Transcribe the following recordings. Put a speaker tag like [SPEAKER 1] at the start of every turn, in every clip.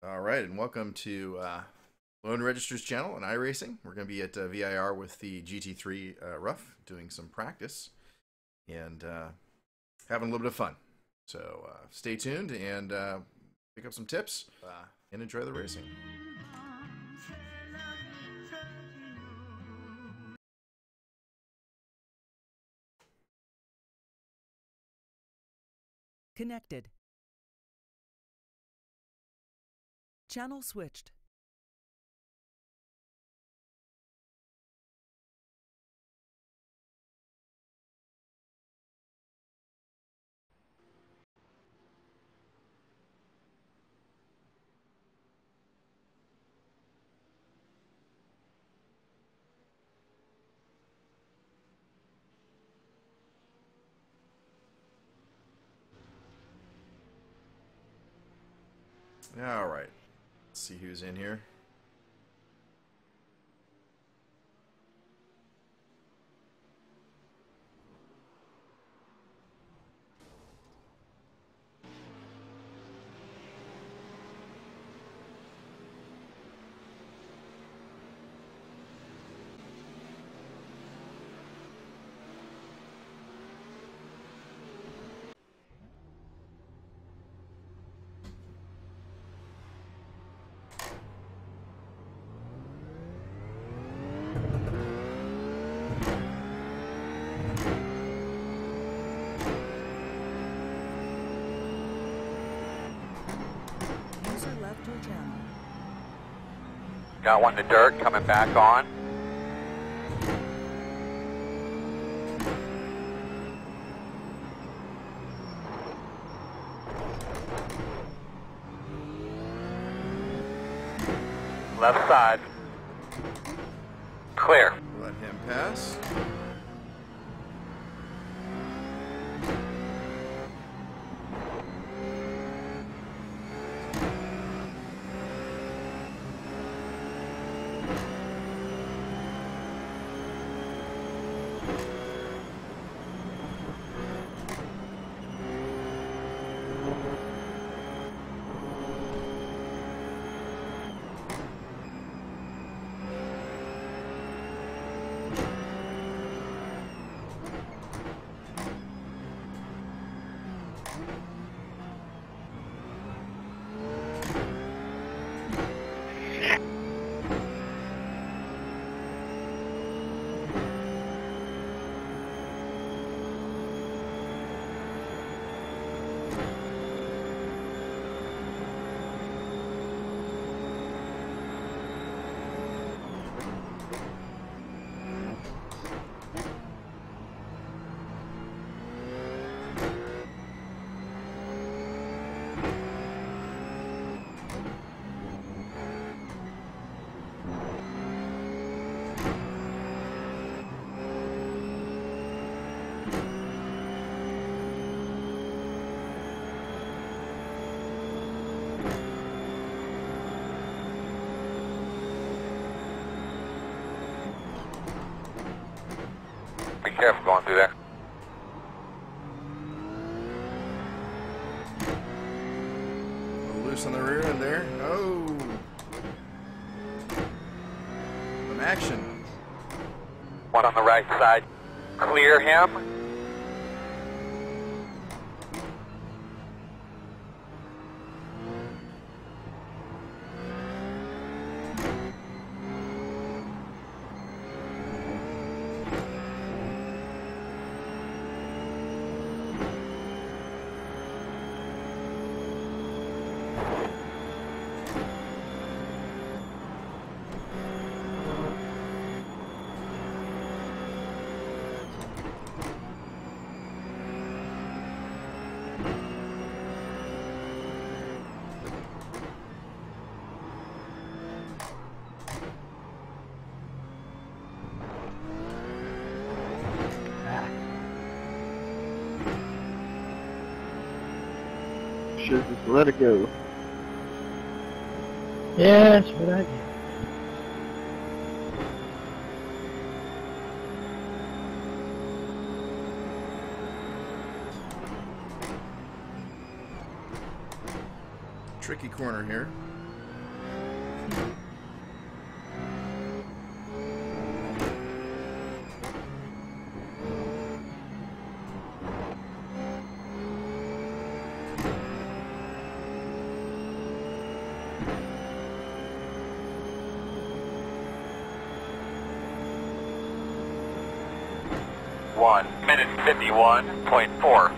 [SPEAKER 1] All right, and welcome to Lone Register's channel on iRacing. We're going to be at VIR with the GT3 Rough, doing some practice and having a little bit of fun. So stay tuned and pick up some tips and enjoy the racing.
[SPEAKER 2] Connected. Channel switched.
[SPEAKER 1] All right, let's see who's in here.
[SPEAKER 2] User left your channel.
[SPEAKER 3] Got one in the dirt coming back on. Left side. Clear.
[SPEAKER 1] Let him pass.
[SPEAKER 3] Be careful going through there.
[SPEAKER 1] A little loose on the rear end there. Oh! Some action.
[SPEAKER 3] One on the right side. Clear him.
[SPEAKER 4] Should just let it go.
[SPEAKER 5] Yeah, that's what I do.
[SPEAKER 1] Tricky corner here.
[SPEAKER 3] 1 minute 51.4.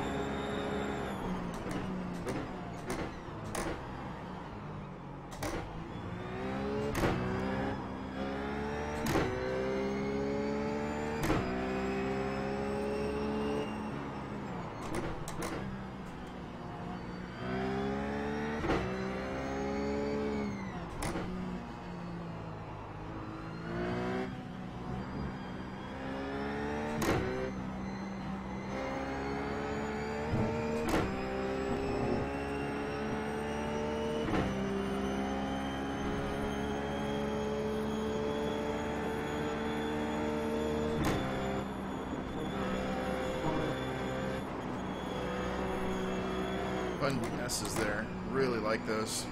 [SPEAKER 1] Fun S's there. Really like those.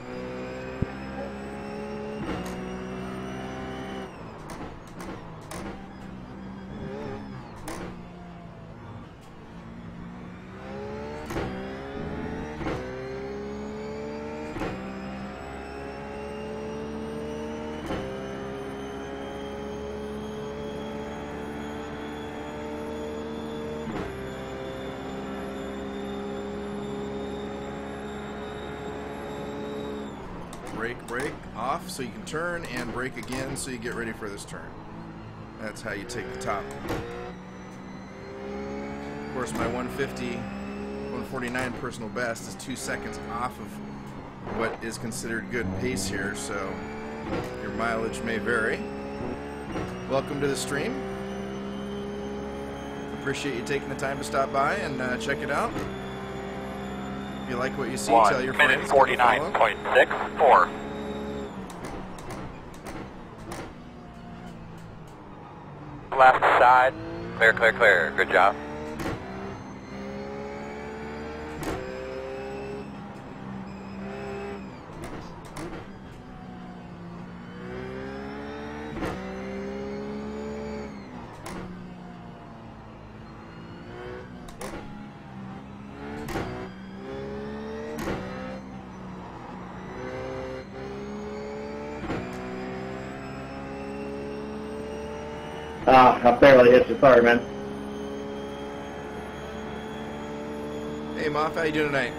[SPEAKER 1] Brake, off so you can turn, and brake again so you get ready for this turn. That's how you take the top. Of course, my 149 personal best is 2 seconds off of what is considered good pace here, so your mileage may vary. Welcome to the stream. Appreciate you taking the time to stop by and check it out. If you like what you see, tell your friends.
[SPEAKER 3] 1 minute 49.64. Left side. Clear, clear, clear. Good job.
[SPEAKER 4] I barely hit you. Sorry, man.
[SPEAKER 1] Hey, Moff, how you doing tonight?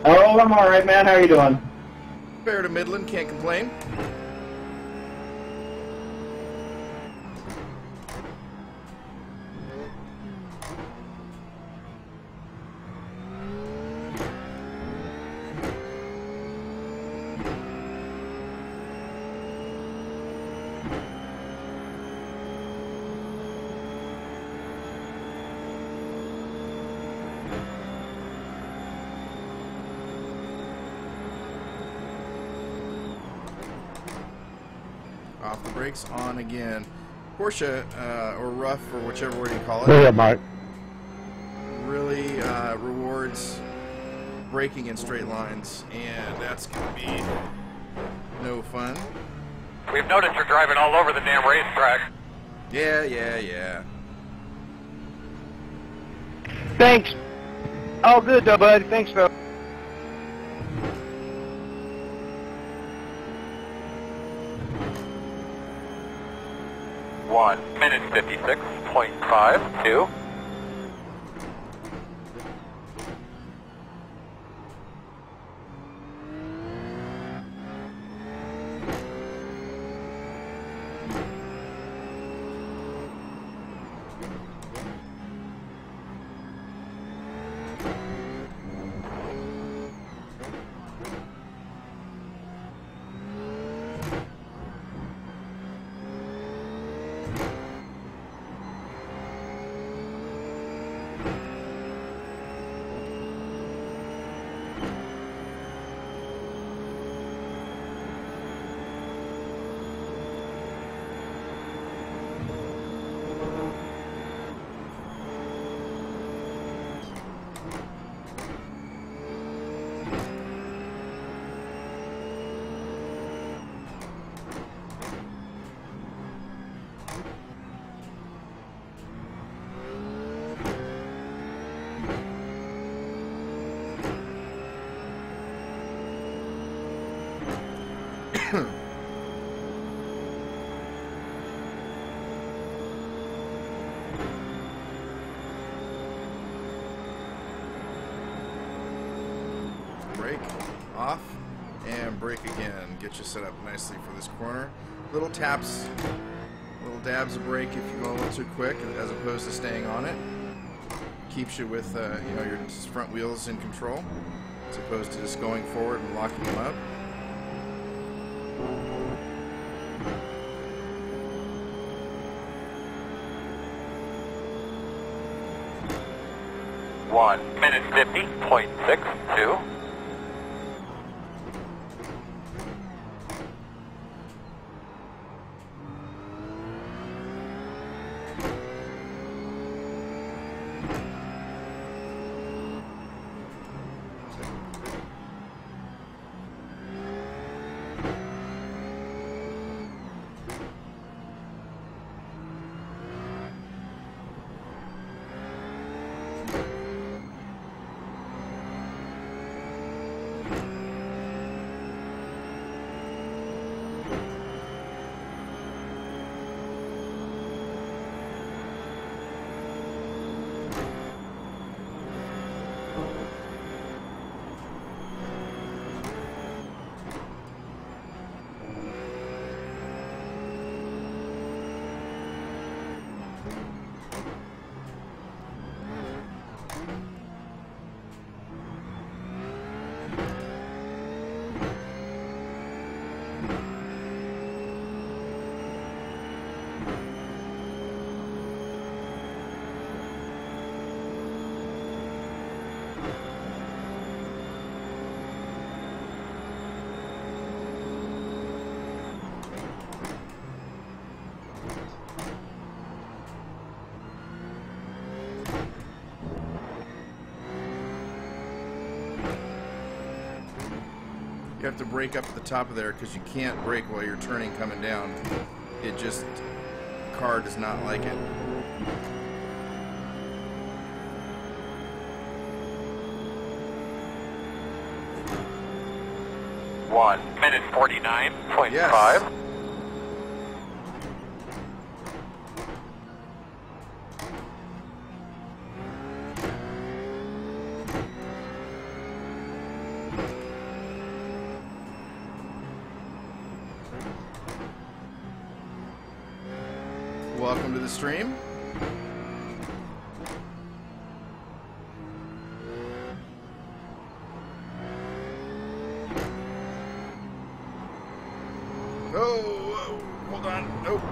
[SPEAKER 4] Oh, I'm all right, man. How are you doing?
[SPEAKER 1] Fair to Midland, can't complain. Off the brakes, on again. Porsche, or Rough, or whichever word you call it,
[SPEAKER 5] Yeah, Mike.
[SPEAKER 1] really rewards braking in straight lines, and that's going to be no fun.
[SPEAKER 3] We've noticed you're driving all over the damn racetrack.
[SPEAKER 1] Yeah.
[SPEAKER 5] Thanks. All good, though, bud. Thanks, Phil.
[SPEAKER 3] 1 minute 56.52.
[SPEAKER 1] off, and brake again. Get you set up nicely for this corner. Little taps, little dabs of brake if you go a little too quick, as opposed to staying on it. Keeps you with you know, your front wheels in control, as opposed to just going forward and locking them up.
[SPEAKER 3] 1 minute 50.62.
[SPEAKER 1] You have to brake up at the top of there because you can't brake while you're turning coming down. It just, car does not like it.
[SPEAKER 3] One minute 49.5.
[SPEAKER 1] Yes. Welcome to the stream. Oh, hold on. Nope.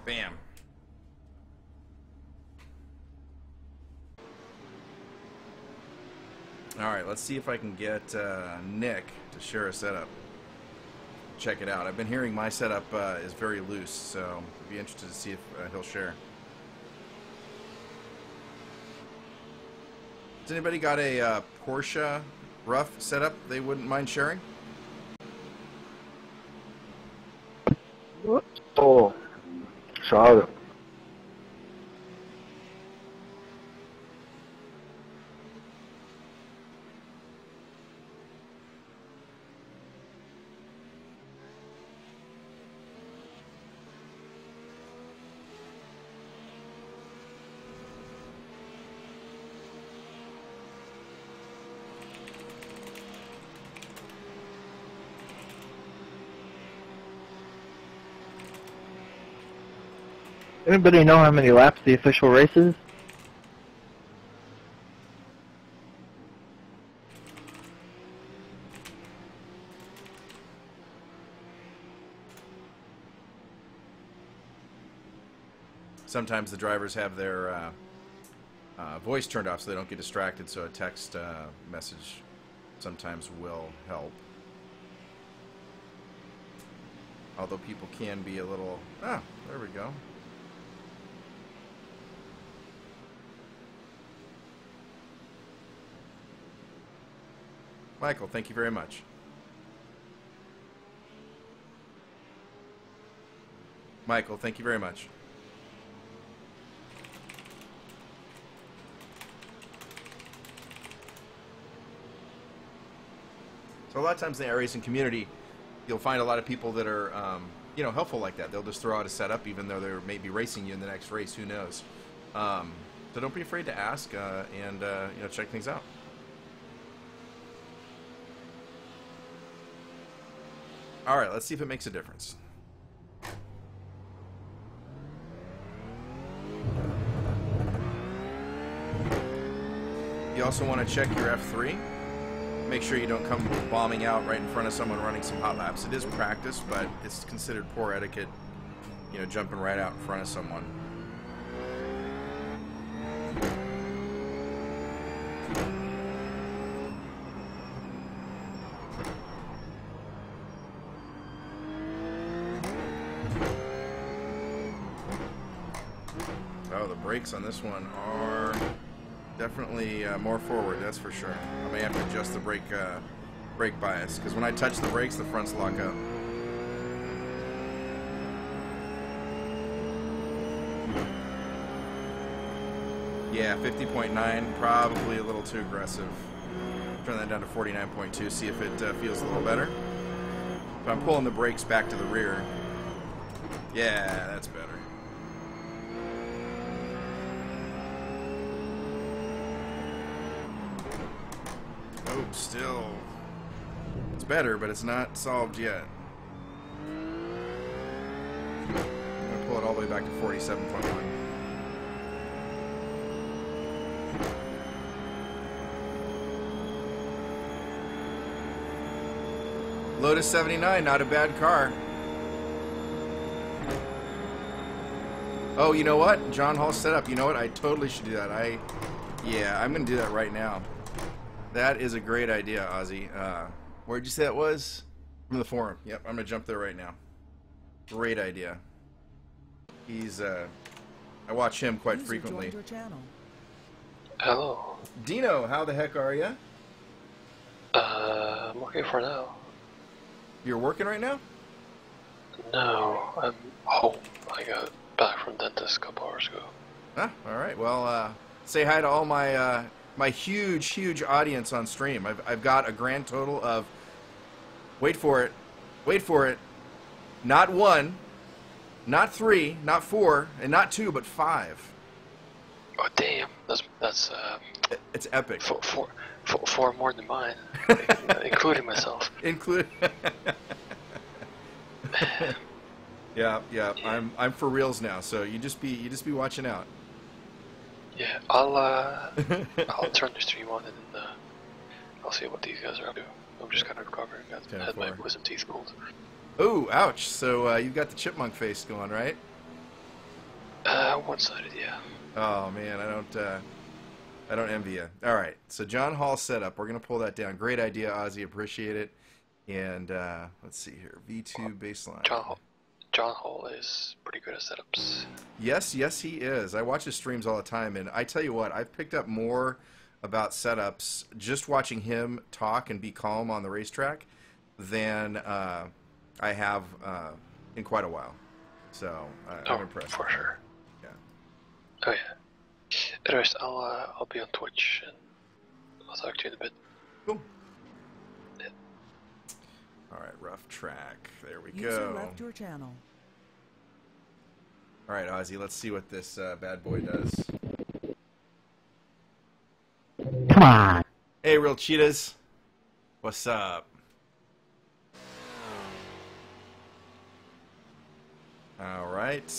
[SPEAKER 1] Bam. All right, let's see if I can get Nick to share a setup. Check it out. I've been hearing my setup is very loose, so I'd be interested to see if he'll share. Has anybody got a Porsche rough setup they wouldn't mind sharing?
[SPEAKER 5] Oh, schade. Anybody know how many laps the official race is?
[SPEAKER 1] Sometimes the drivers have their voice turned off so they don't get distracted, so a text message sometimes will help. Although people can be a little... Ah, there we go. Michael, thank you very much. Michael, thank you very much. So a lot of times in the iRacing community, you'll find a lot of people that are, you know, helpful like that. They'll just throw out a setup, even though they may be racing you in the next race. Who knows? So don't be afraid to ask and you know, check things out. All right, let's see if it makes a difference. You also want to check your F3. Make sure you don't come bombing out right in front of someone running some hot laps. It is practice, but it's considered poor etiquette, you know, jumping right out in front of someone. Oh, the brakes on this one are definitely more forward, that's for sure. I may have to adjust the brake bias, because when I touch the brakes, the fronts lock up. Yeah, 50.9, probably a little too aggressive. Turn that down to 49.2, see if it feels a little better. If I'm pulling the brakes back to the rear, yeah, that's better. Oh, still, it's better, but it's not solved yet. I'm gonna pull it all the way back to 47.1. Lotus 79, not a bad car. Oh, you know what? John Hall setup. You know what? I totally should do that. Yeah, I'm gonna do that right now. That is a great idea, Ozzy. Where'd you say that was? From the forum. Yep, I'm gonna jump there right now. Great idea. He's I watch him quite frequently.
[SPEAKER 2] Your channel.
[SPEAKER 6] Hello.
[SPEAKER 1] Dino, how the heck are you?
[SPEAKER 6] I'm okay for now.
[SPEAKER 1] You're working right now?
[SPEAKER 6] No, I'm home. I got back from dentist a couple hours ago.
[SPEAKER 1] Ah, all right. Well, say hi to all my my huge audience on stream. I've got a grand total of, wait for it, not 1, not 3, not 4, and not 2, but 5.
[SPEAKER 6] Oh damn, that's
[SPEAKER 1] It's epic.
[SPEAKER 6] four more than mine, including myself.
[SPEAKER 1] Yeah. I'm for reals now. So you just be watching out.
[SPEAKER 6] Yeah, I'll turn the stream on and then I'll see what these guys are up to. I'm just kind of recovering. I had my wisdom teeth pulled.
[SPEAKER 1] Oh, ouch! So you've got the chipmunk face going, right?
[SPEAKER 6] One-sided, yeah.
[SPEAKER 1] Oh man, I don't envy you. All right, so John Hall setup. We're gonna pull that down. Great idea, Ozzy. Appreciate it. And let's see here, V2 baseline.
[SPEAKER 6] John Hall is pretty good at setups.
[SPEAKER 1] Yes, he is. I watch his streams all the time, and I tell you what, I've picked up more about setups just watching him talk and be calm on the racetrack than I have in quite a while. So I'm impressed.
[SPEAKER 6] For sure.
[SPEAKER 1] Yeah.
[SPEAKER 6] Oh yeah. Anyways, I'll be on Twitch and I'll talk to you in a bit.
[SPEAKER 1] Cool.
[SPEAKER 6] Yeah.
[SPEAKER 1] All right, rough track. There we
[SPEAKER 2] User
[SPEAKER 1] go.
[SPEAKER 2] left your channel.
[SPEAKER 1] All right, Ozzy, let's see what this bad boy does.
[SPEAKER 5] Come on.
[SPEAKER 1] Hey, real cheetahs. What's up? All right,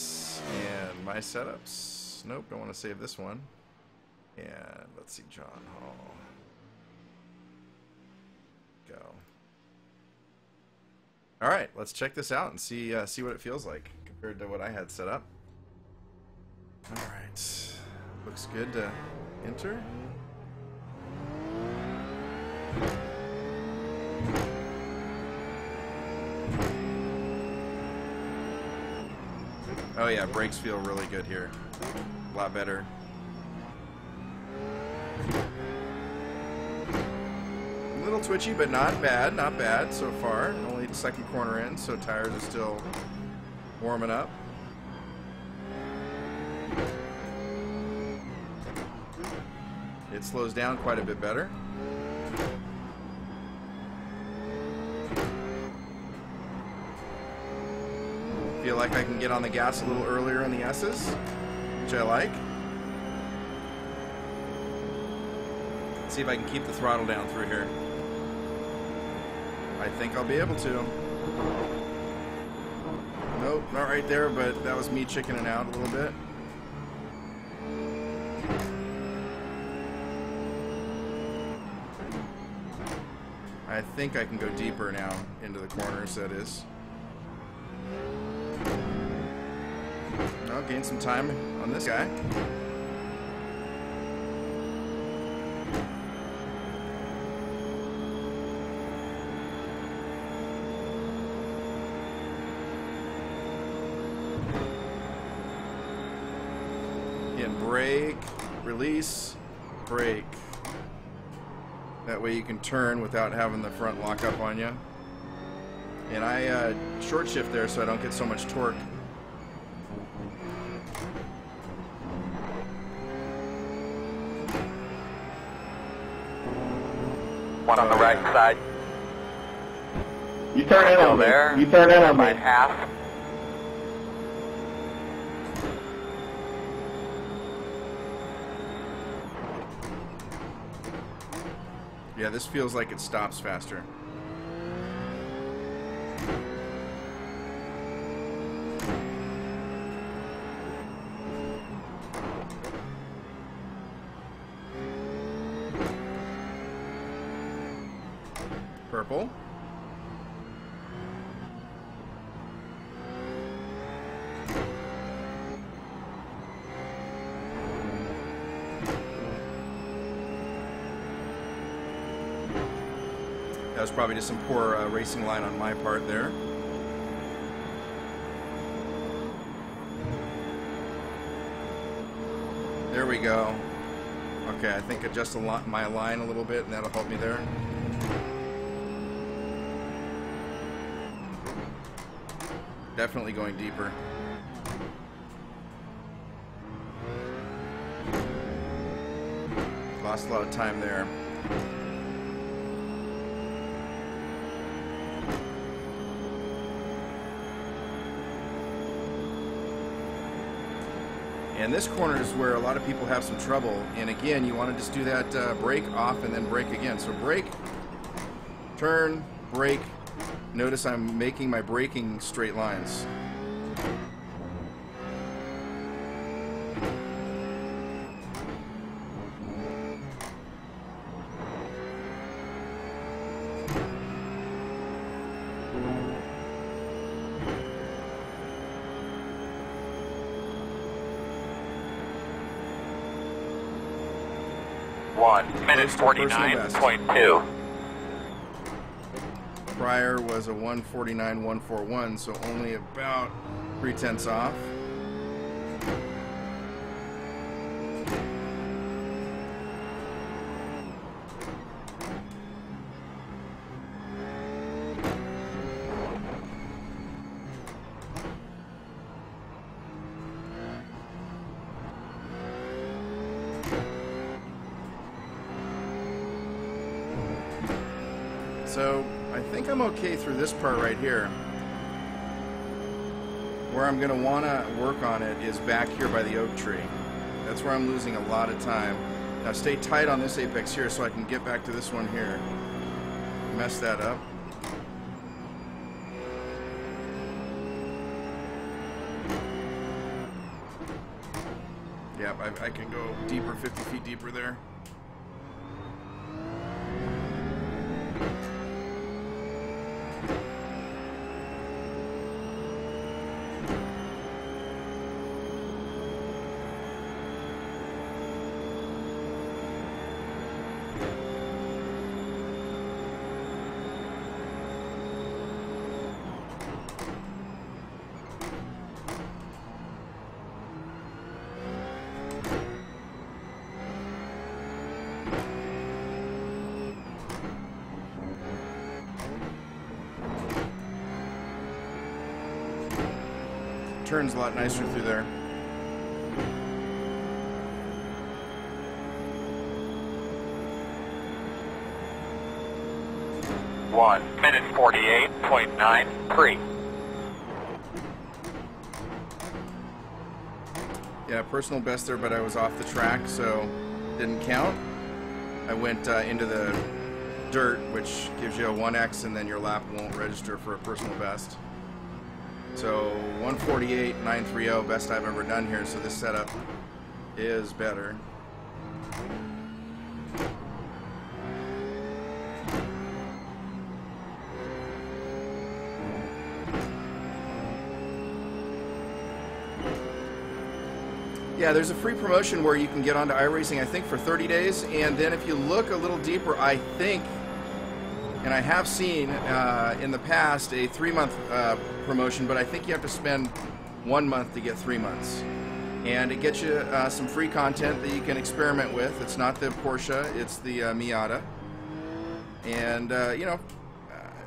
[SPEAKER 1] and my setups. Nope, don't want to save this one. And let's see, John Hall. Go. All right, let's check this out and see what it feels like compared to what I had set up. All right, looks good to enter. Oh yeah, brakes feel really good here. A lot better. A little twitchy, but not bad so far. Only the second corner in, so tires are still warming up. It slows down quite a bit better. Feel like I can get on the gas a little earlier in the S's, which I like. Let's see if I can keep the throttle down through here. I think I'll be able to. Nope, not right there, but that was me chickening out a little bit. I think I can go deeper now into the corners, that is. I'll gain some time on this guy. Again, brake, release, brake. That way you can turn without having the front lock up on you. And I short shift there so I don't get so much torque.
[SPEAKER 3] One on the right side.
[SPEAKER 4] You turn in
[SPEAKER 3] Still
[SPEAKER 4] on me.
[SPEAKER 3] there.
[SPEAKER 4] You turn in on
[SPEAKER 3] By
[SPEAKER 4] me.
[SPEAKER 3] half.
[SPEAKER 1] Yeah, this feels like it stops faster. Purple. That was probably just some poor racing line on my part there. There we go. Okay, I think adjust my line a little bit and that'll help me there. Definitely going deeper. Lost a lot of time there. And this corner is where a lot of people have some trouble. And again, you want to just do that brake off and then brake again. So brake, turn, brake. Notice I'm making my braking straight lines.
[SPEAKER 3] Minute 49.2.
[SPEAKER 1] Prior was a 1:49.141, so only about 3/10 off. So I think I'm okay through this part right here. Where I'm going to want to work on it is back here by the oak tree. That's where I'm losing a lot of time. Now stay tight on this apex here so I can get back to this one here. Mess that up. Yep, I can go deeper, 50 feet deeper there. Turns a lot nicer through there.
[SPEAKER 3] Minute 48.93.
[SPEAKER 1] Yeah, personal best there, but I was off the track, so didn't count. I went into the dirt, which gives you a 1x, and then your lap won't register for a personal best. So 148.930, best I've ever done here, so this setup is better. Yeah, there's a free promotion where you can get onto iRacing, I think, for 30 days, and then if you look a little deeper, I think, and I have seen in the past a 3-month promotion, but I think you have to spend 1 month to get 3 months. And it gets you some free content that you can experiment with. It's not the Porsche, it's the Miata. And, you know,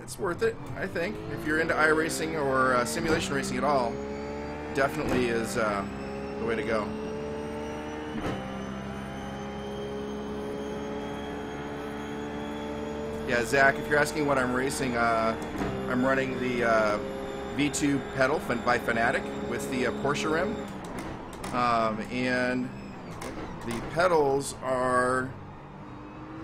[SPEAKER 1] it's worth it, I think. If you're into iRacing or simulation racing at all, definitely is the way to go. Yeah, Zach, if you're asking what I'm racing, I'm running the V2 pedal by Fanatic with the Porsche rim. And the pedals are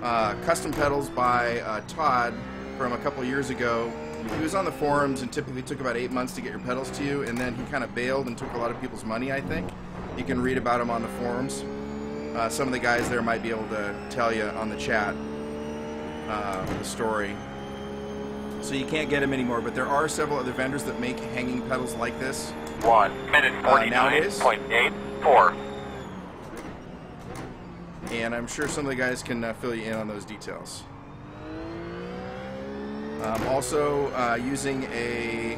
[SPEAKER 1] custom pedals by Todd from a couple years ago. He was on the forums and typically took about 8 months to get your pedals to you, and then he kind of bailed and took a lot of people's money, I think. You can read about him on the forums. Some of the guys there might be able to tell you on the chat the story. So you can't get him anymore, but there are several other vendors that make hanging pedals like this.
[SPEAKER 3] 1 minute 49.84.
[SPEAKER 1] And I'm sure some of the guys can fill you in on those details. Also using a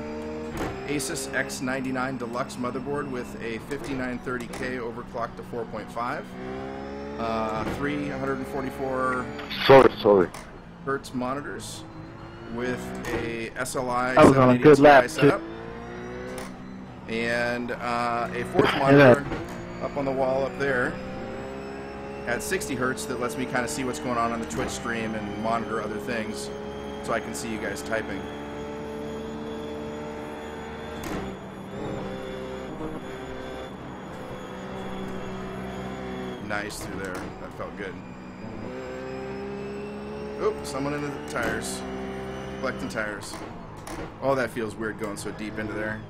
[SPEAKER 1] Asus X99 Deluxe motherboard with a 5930K overclocked to 4.5, 344 hertz monitors with a SLI 780 Ti setup, and a fourth monitor up on the wall up there at 60 hertz that lets me kind of see what's going on the Twitch stream and monitor other things, so I can see you guys typing. Nice through there. That felt good. Oop, someone in the tires. Collecting tires. Oh, that feels weird going so deep into there.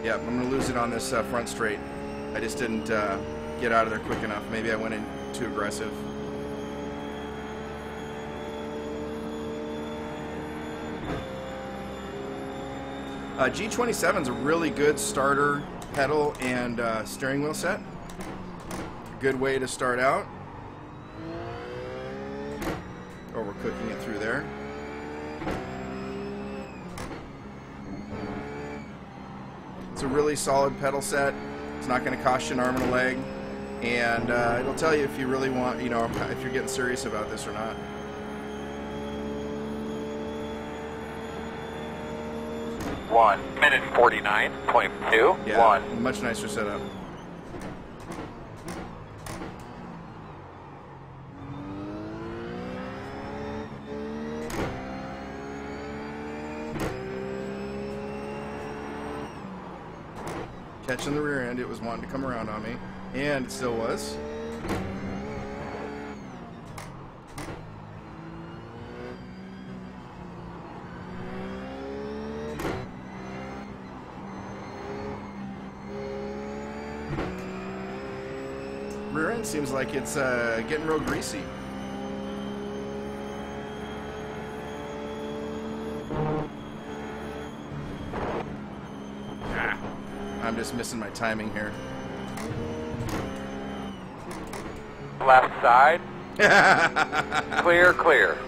[SPEAKER 1] Yep, I'm going to lose it on this front straight. I just didn't get out of there quick enough. Maybe I went in too aggressive. G27 is a really good starter pedal and steering wheel set. Good way to start out. Oh, we're cooking it through there. It's a really solid pedal set. It's not going to cost you an arm and a leg, and it'll tell you if you really want, you know, if you're getting serious about this or not.
[SPEAKER 3] One minute 49.2.
[SPEAKER 1] Yeah, much nicer setup. Catching the rear end, it was wanting to come around on me, and it still was. Rear end seems like it's getting real greasy. I'm just missing my timing here.
[SPEAKER 3] Left side. Clear, clear.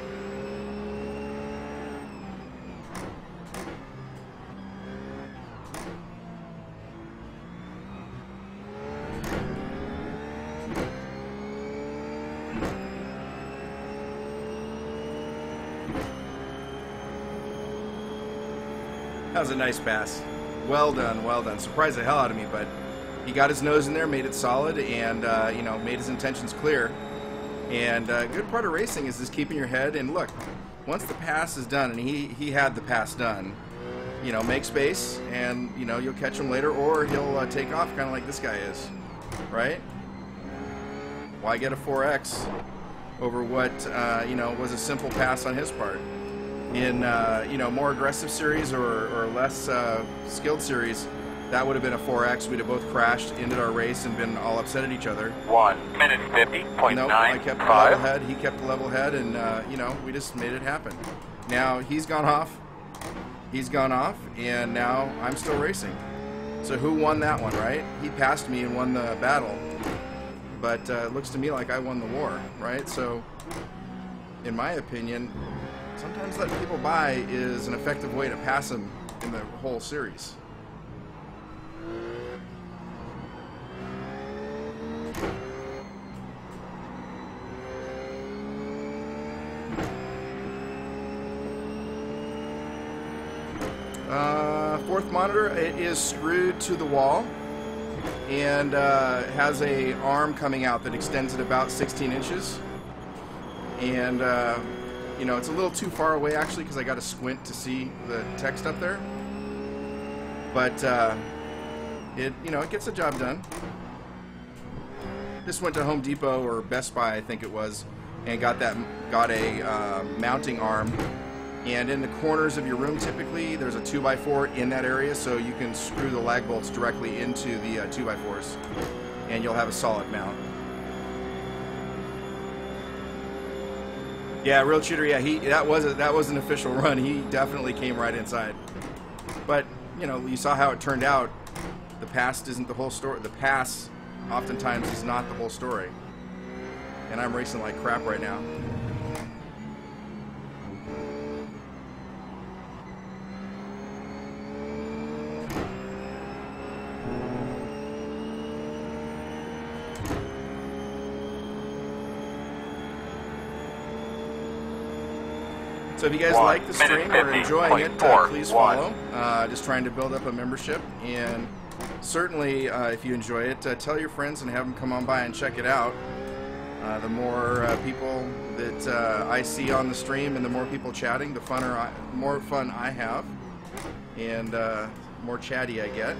[SPEAKER 1] That was a nice pass. Well done, well done. Surprised the hell out of me, but he got his nose in there, made it solid, and you know, made his intentions clear. And good part of racing is just keeping your head. And look, once the pass is done, and he had the pass done, you know, make space, and you know, you'll catch him later, or he'll take off, kind of like this guy is, right? Why get a 4X over what, you know, was a simple pass on his part? In, you know, more aggressive series or less skilled series, that would have been a 4X. We'd have both crashed, ended our race, and been all upset at each other.
[SPEAKER 3] 1 minute 50.95.
[SPEAKER 1] Nope, I kept the level head, he kept the level head, and, you know, we just made it happen. Now, he's gone off, and now I'm still racing. So who won that one, right? He passed me and won the battle. But it looks to me like I won the war, right? So, in my opinion, sometimes letting people by is an effective way to pass them in the whole series. Fourth monitor, it is screwed to the wall and has a arm coming out that extends at about 16 inches. And you know, it's a little too far away actually because I got to squint to see the text up there. But it, you know, it gets the job done. Just went to Home Depot or Best Buy, I think it was, and got a mounting arm. And in the corners of your room, typically, there's a 2x4 in that area, so you can screw the lag bolts directly into the 2x4s, and you'll have a solid mount. Yeah, Real Cheater. Yeah, that was an official run. He definitely came right inside. But you know, you saw how it turned out. The pass isn't the whole story. The pass, oftentimes, is not the whole story. And I'm racing like crap right now. So if you guys like the stream or enjoying it, please follow. Just trying to build up a membership, and certainly if you enjoy it, tell your friends and have them come on by and check it out. The more people that I see on the stream and the more people chatting, the more fun I have, and more chatty I get.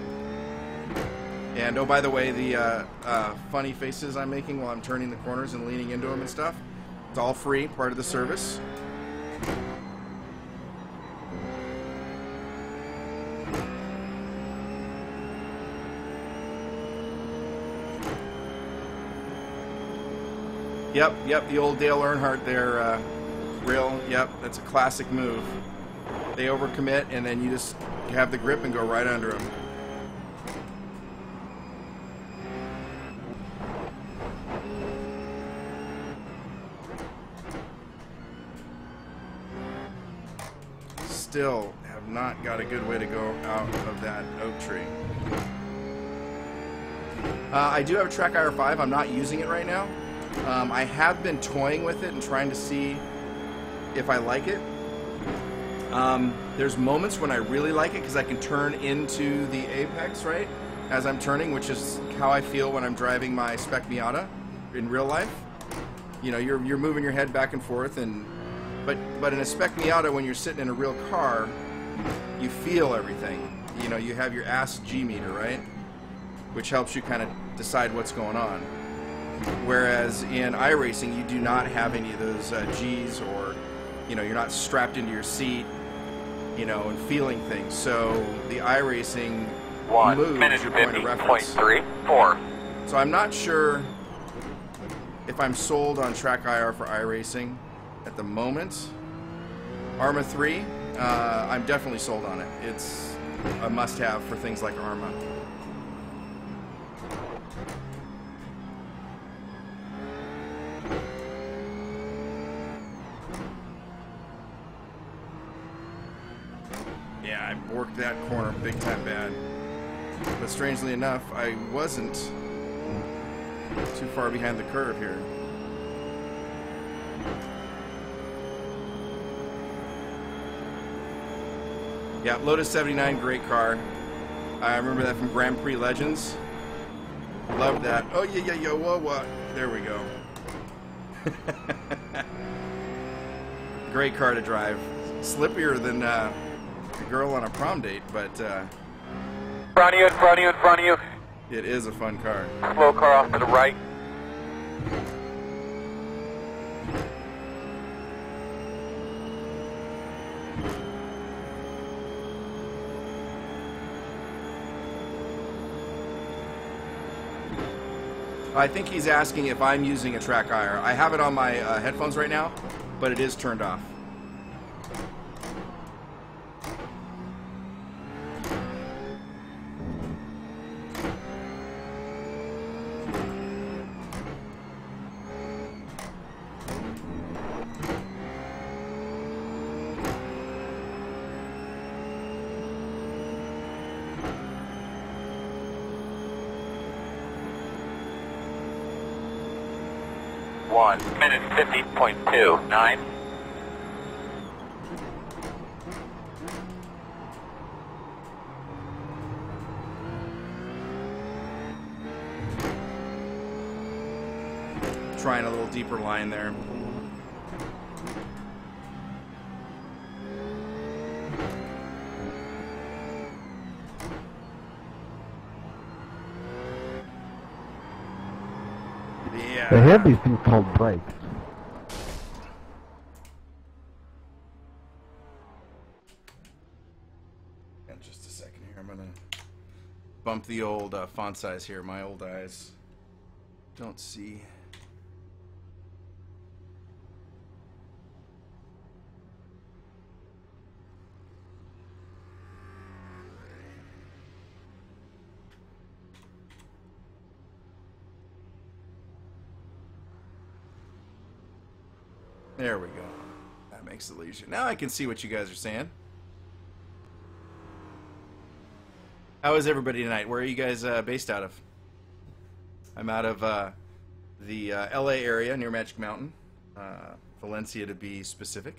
[SPEAKER 1] And oh, by the way, the funny faces I'm making while I'm turning the corners and leaning into them and stuff, it's all free, part of the service. Yep, the old Dale Earnhardt there, yep, that's a classic move. They overcommit, and then you just have the grip and go right under them. Still have not got a good way to go out of that oak tree. I do have a Track IR5. I'm not using it right now. I have been toying with it and trying to see if I like it. There's moments when I really like it because I can turn into the apex, right, as I'm turning, which is how I feel when I'm driving my Spec Miata in real life. You know, you're moving your head back and forth, but in a Spec Miata, when you're sitting in a real car, you feel everything. You know, you have your ass G meter, right, which helps you kind of decide what's going on. Whereas in iRacing, you do not have any of those G's, or, you know, you're not strapped into your seat, you know, and feeling things. So the iRacing moves your point of reference.
[SPEAKER 3] 1:50.34.
[SPEAKER 1] So I'm not sure if I'm sold on Track IR for iRacing at the moment. Arma 3, I'm definitely sold on it. It's a must-have for things like Arma. Yeah, I worked that corner big time bad. But strangely enough, I wasn't too far behind the curve here. Yeah, Lotus 79, great car. I remember that from Grand Prix Legends. Loved that. Oh, yeah, whoa. There we go. Great car to drive. Slippier than a girl on a prom date, but
[SPEAKER 3] In front of you.
[SPEAKER 1] it is a fun car.
[SPEAKER 3] Slow car off to the right.
[SPEAKER 1] I think he's asking if I'm using a track IR. I have it on my headphones right now, but it is turned off.
[SPEAKER 3] Minute 50.29.
[SPEAKER 1] Trying a little deeper line there.
[SPEAKER 7] They have these things called brakes.
[SPEAKER 1] In just a second here, I'm gonna bump the old font size here. My old eyes don't see. There we go. That makes it easier. Now I can see what you guys are saying. How is everybody tonight? Where are you guys based out of? I'm out of the LA area near Magic Mountain. Valencia to be specific.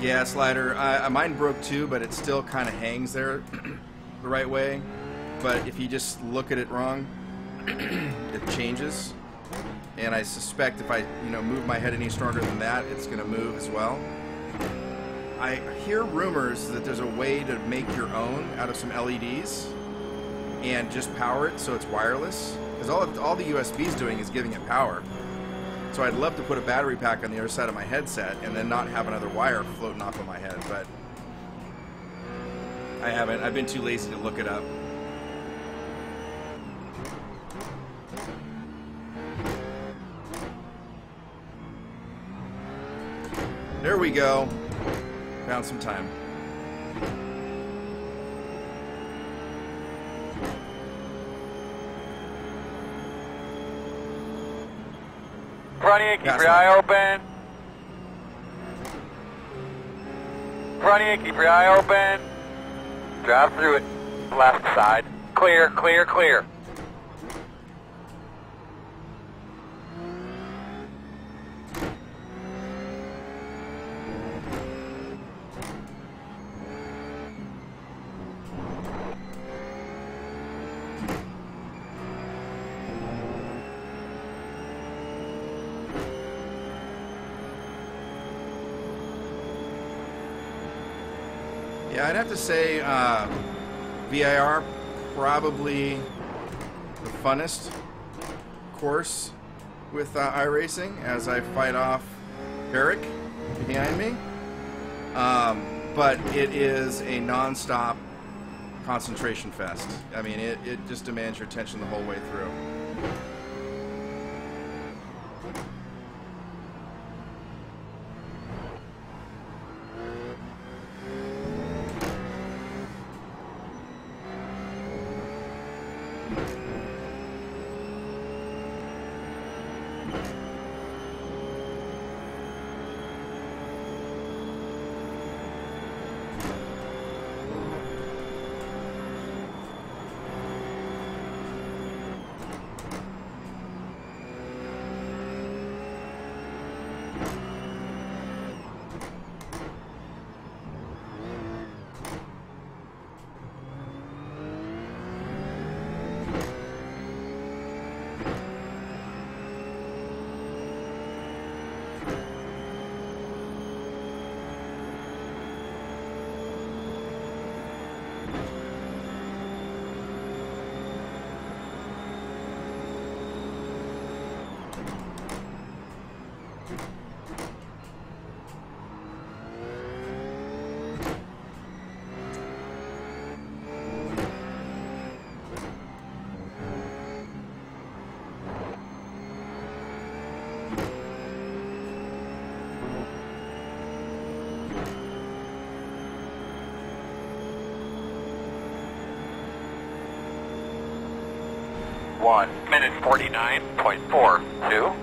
[SPEAKER 1] Yeah, slider. Mine broke too, but it still kind of hangs there the right way. But if you just look at it wrong, it changes. And I suspect if I, move my head any stronger than that, it's going to move as well. I hear rumors that there's a way to make your own out of some LEDs and just power it so it's wireless. Because all the USB is doing is giving it power. So I'd love to put a battery pack on the other side of my headset and then not have another wire floating off of my head, but I haven't. I've been too lazy to look it up. There we go. Found some time.
[SPEAKER 3] Front of you, keep your eye open. Front of you, keep your eye open. Drive through it. Left side. Clear, clear, clear.
[SPEAKER 1] Yeah, I'd have to say VIR probably the funnest course with iRacing as I fight off Eric behind me. But it is a non-stop concentration fest. I mean, it just demands your attention the whole way through.
[SPEAKER 3] 1 minute 49.42.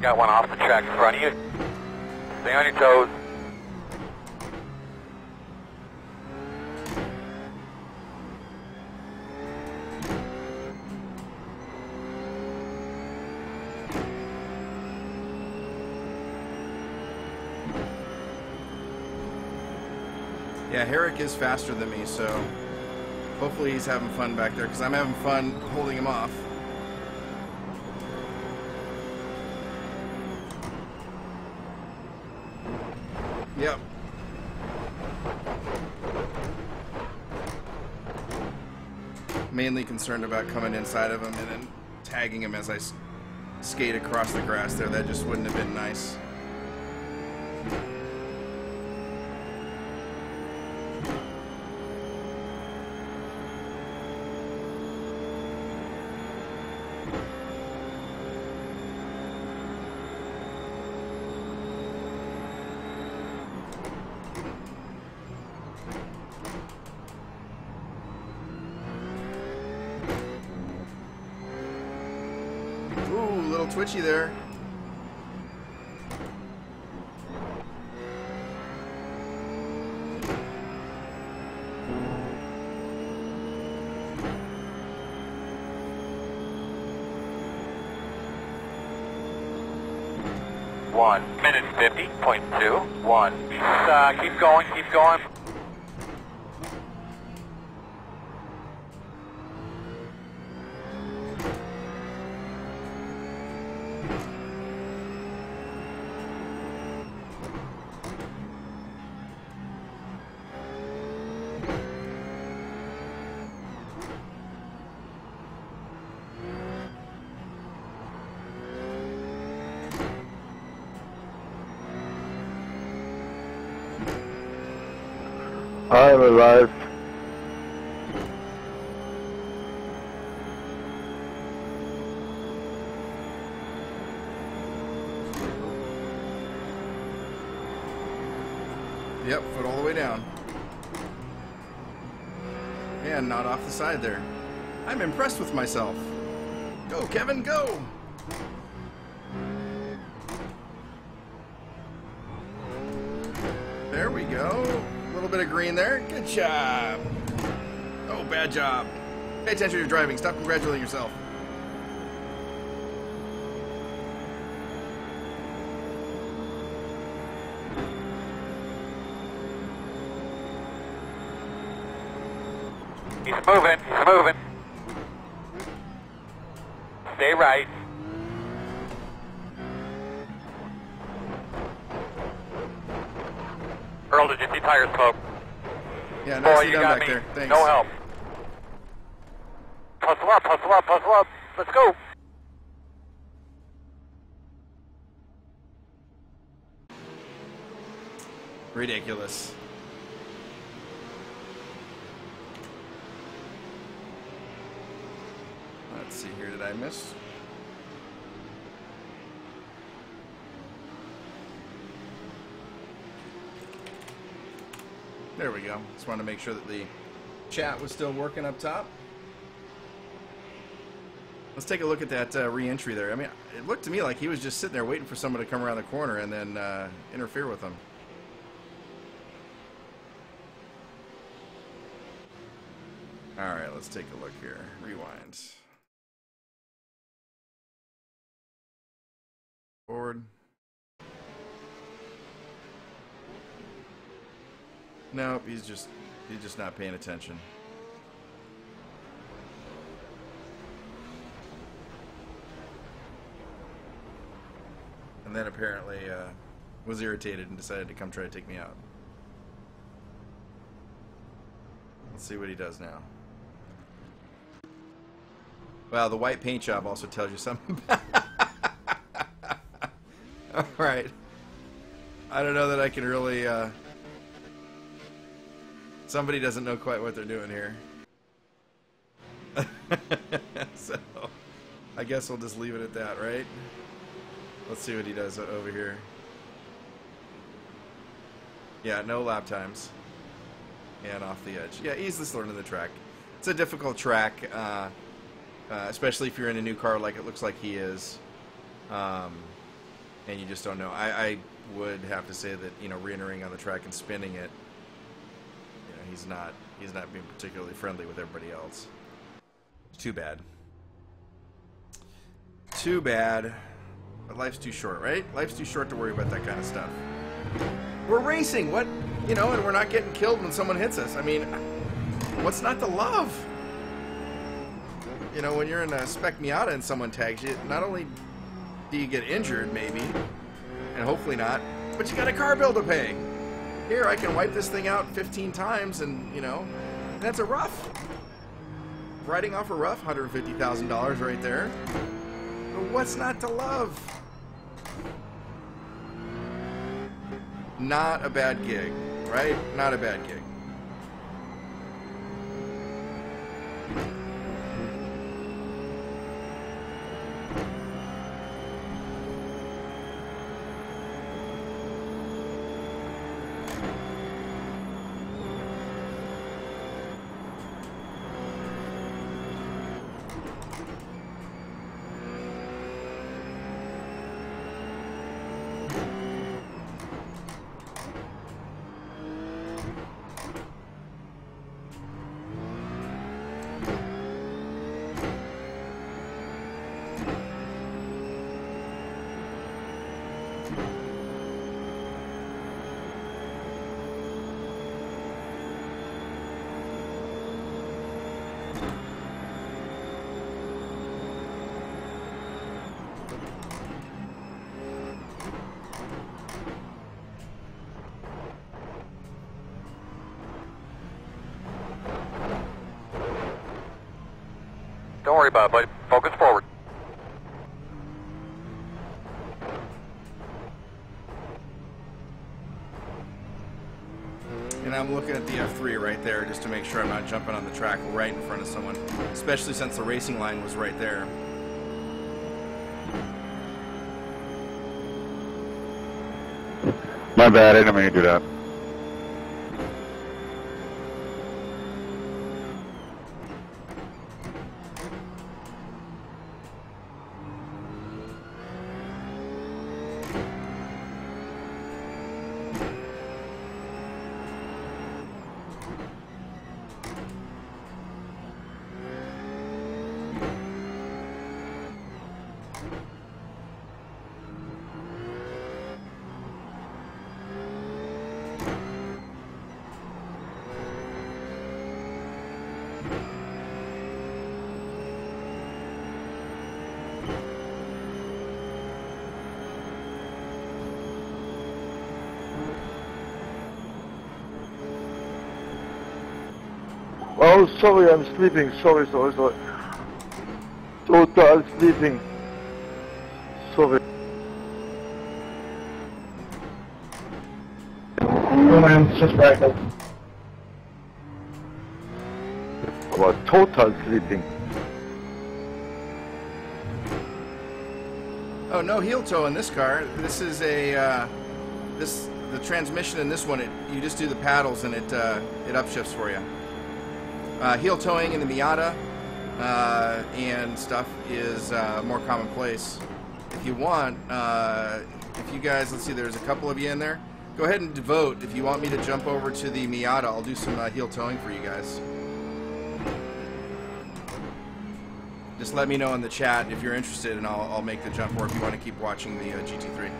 [SPEAKER 3] Got one off the track in front of you. Stay on your toes.
[SPEAKER 1] Yeah, Herrick is faster than me, so hopefully he's having fun back there, because I'm having fun holding him off. Yep. Mainly concerned about coming inside of him and then tagging him as I skate across the grass there. That just wouldn't have been nice. Ooh, a little twitchy there.
[SPEAKER 3] One minute 50.21. Keep going, keep going.
[SPEAKER 5] I'm alive.
[SPEAKER 1] Yep, foot all the way down. And not off the side there. I'm impressed with myself. Go, Kevin, go! There we go. A little bit of green there. Good job. Oh, bad job. Pay attention to your driving. Stop congratulating yourself.
[SPEAKER 3] He's moving, he's moving. Stay right. Earl, did you see tire smoke?
[SPEAKER 1] Yeah,
[SPEAKER 3] Boy,
[SPEAKER 1] nicely
[SPEAKER 3] you
[SPEAKER 1] done
[SPEAKER 3] got
[SPEAKER 1] back
[SPEAKER 3] me.
[SPEAKER 1] there. Thanks.
[SPEAKER 3] No help. Hustle up, hustle up, hustle up. Let's go.
[SPEAKER 1] Ridiculous. Let's see here. Did I miss? There we go. Just wanted to make sure that the chat was still working up top. Let's take a look at that re-entry there. I mean, it looked to me like he was just sitting there waiting for someone to come around the corner and then interfere with him. All right, let's take a look here. Rewind. Forward. Nope, he's just not paying attention. And then apparently was irritated and decided to come try to take me out. Let's see what he does now. Wow, the white paint job also tells you something. Alright. I don't know that I can really... Somebody doesn't know quite what they're doing here. So I guess we'll just leave it at that, right? Let's see what he does over here. Yeah, no lap times. And off the edge. Yeah, he's just learning the track. It's a difficult track, especially if you're in a new car like it looks like he is. And you just don't know. I would have to say that, you know, re-entering on the track and spinning it, you know, he's not being particularly friendly with everybody else. Too bad. Too bad. But life's too short, right? Life's too short to worry about that kind of stuff. We're racing, what? You know, and we're not getting killed when someone hits us. I mean, what's not to love? You know, when you're in a spec Miata and someone tags you, not only do you get injured, maybe, and hopefully not, but you got a car bill to pay. Here, I can wipe this thing out 15 times and, you know, that's a rough. Writing off a rough, $150,000 right there. But what's not to love? Not a bad gig, right? Not a bad gig.
[SPEAKER 3] Don't worry about it, buddy. Focus forward.
[SPEAKER 1] And I'm looking at the F3 right there just to make sure I'm not jumping on the track right in front of someone, especially since the racing line was right there.
[SPEAKER 5] My bad, I didn't mean to do that.
[SPEAKER 8] Oh, sorry, I'm sleeping. Sorry. Total sleeping. Sorry.
[SPEAKER 4] Oh, man, it's just practice.
[SPEAKER 8] About total sleeping.
[SPEAKER 1] Oh, no heel toe in this car. This is a the transmission in this one. You just do the paddles and it upshifts for you. Heel towing in the Miata and stuff is more commonplace. If you want, if you guys, let's see, there's a couple of you in there. Go ahead and vote. If you want me to jump over to the Miata, I'll do some heel towing for you guys. Just let me know in the chat if you're interested, and I'll make the jump, or if you want to keep watching the GT3.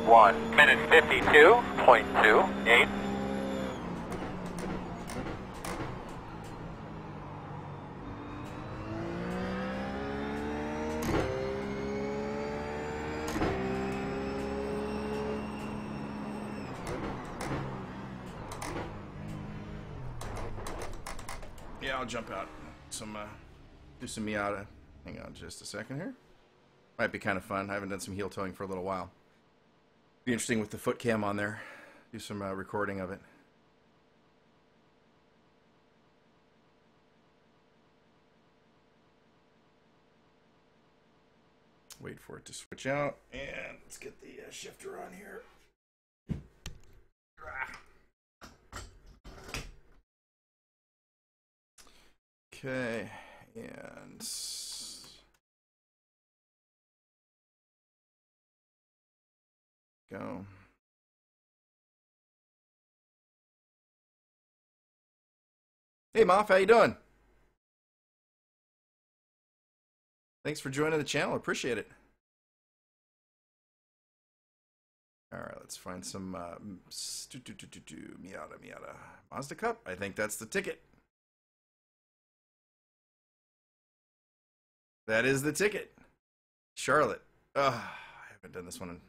[SPEAKER 3] One minute 52.28.
[SPEAKER 1] Yeah, I'll jump out. Do some Miata. Hang on just a second here. Might be kind of fun. I haven't done some heel towing for a little while. Be interesting with the foot cam on there. Do some recording of it. Wait for it to switch out, and let's get the shifter on here. Okay, and go. Hey, Moff, how you doing? Thanks for joining the channel. Appreciate it. All right, let's find some Miata. Mazda Cup. I think that's the ticket. That is the ticket. Charlotte. I haven't done this one in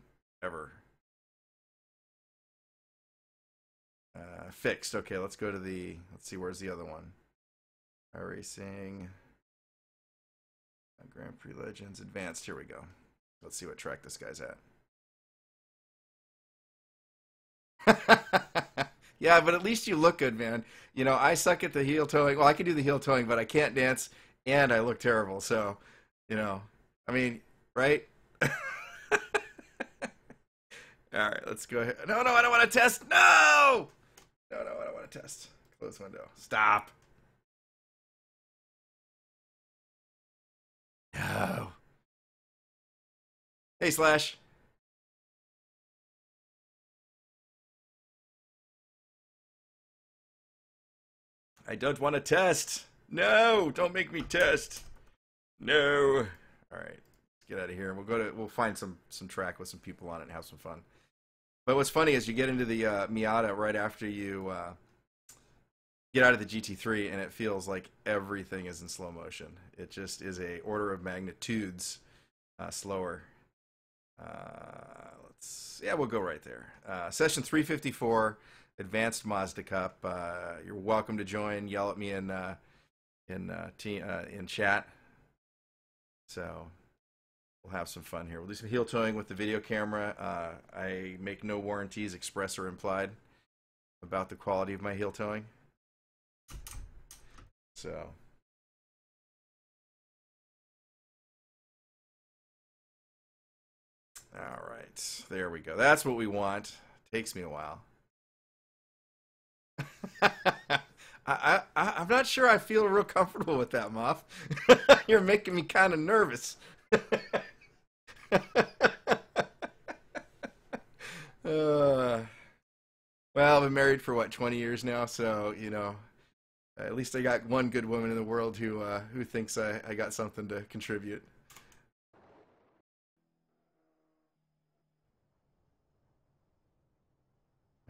[SPEAKER 1] ever. Fixed. Okay, let's go to the. Let's see, where's the other one? iRacing. Grand Prix Legends. Advanced. Here we go. Let's see what track this guy's at. Yeah, but at least you look good, man. You know, I suck at the heel towing. Well, I can do the heel towing, but I can't dance, and I look terrible. So, you know, I mean, right? All right, let's go ahead. No, I don't want to test. No, I don't want to test. Close window. Stop. No. Hey, Slash. I don't want to test. No, don't make me test. No. All right, let's get out of here. We'll find some track with some people on it and have some fun. But what's funny is you get into the Miata right after you get out of the GT3, and it feels like everything is in slow motion. It just is a order of magnitudes slower. We'll go right there. Session 354. Advanced Mazda Cup. You're welcome to join. Yell at me in chat. So we'll have some fun here. We'll do some heel towing with the video camera. I make no warranties, express or implied, about the quality of my heel towing. So. All right, there we go. That's what we want. Takes me a while. I'm not sure I feel real comfortable with that, Moff. You're making me kind of nervous. Well, I've been married for, what, 20 years now, so, you know, at least I got one good woman in the world who thinks I got something to contribute.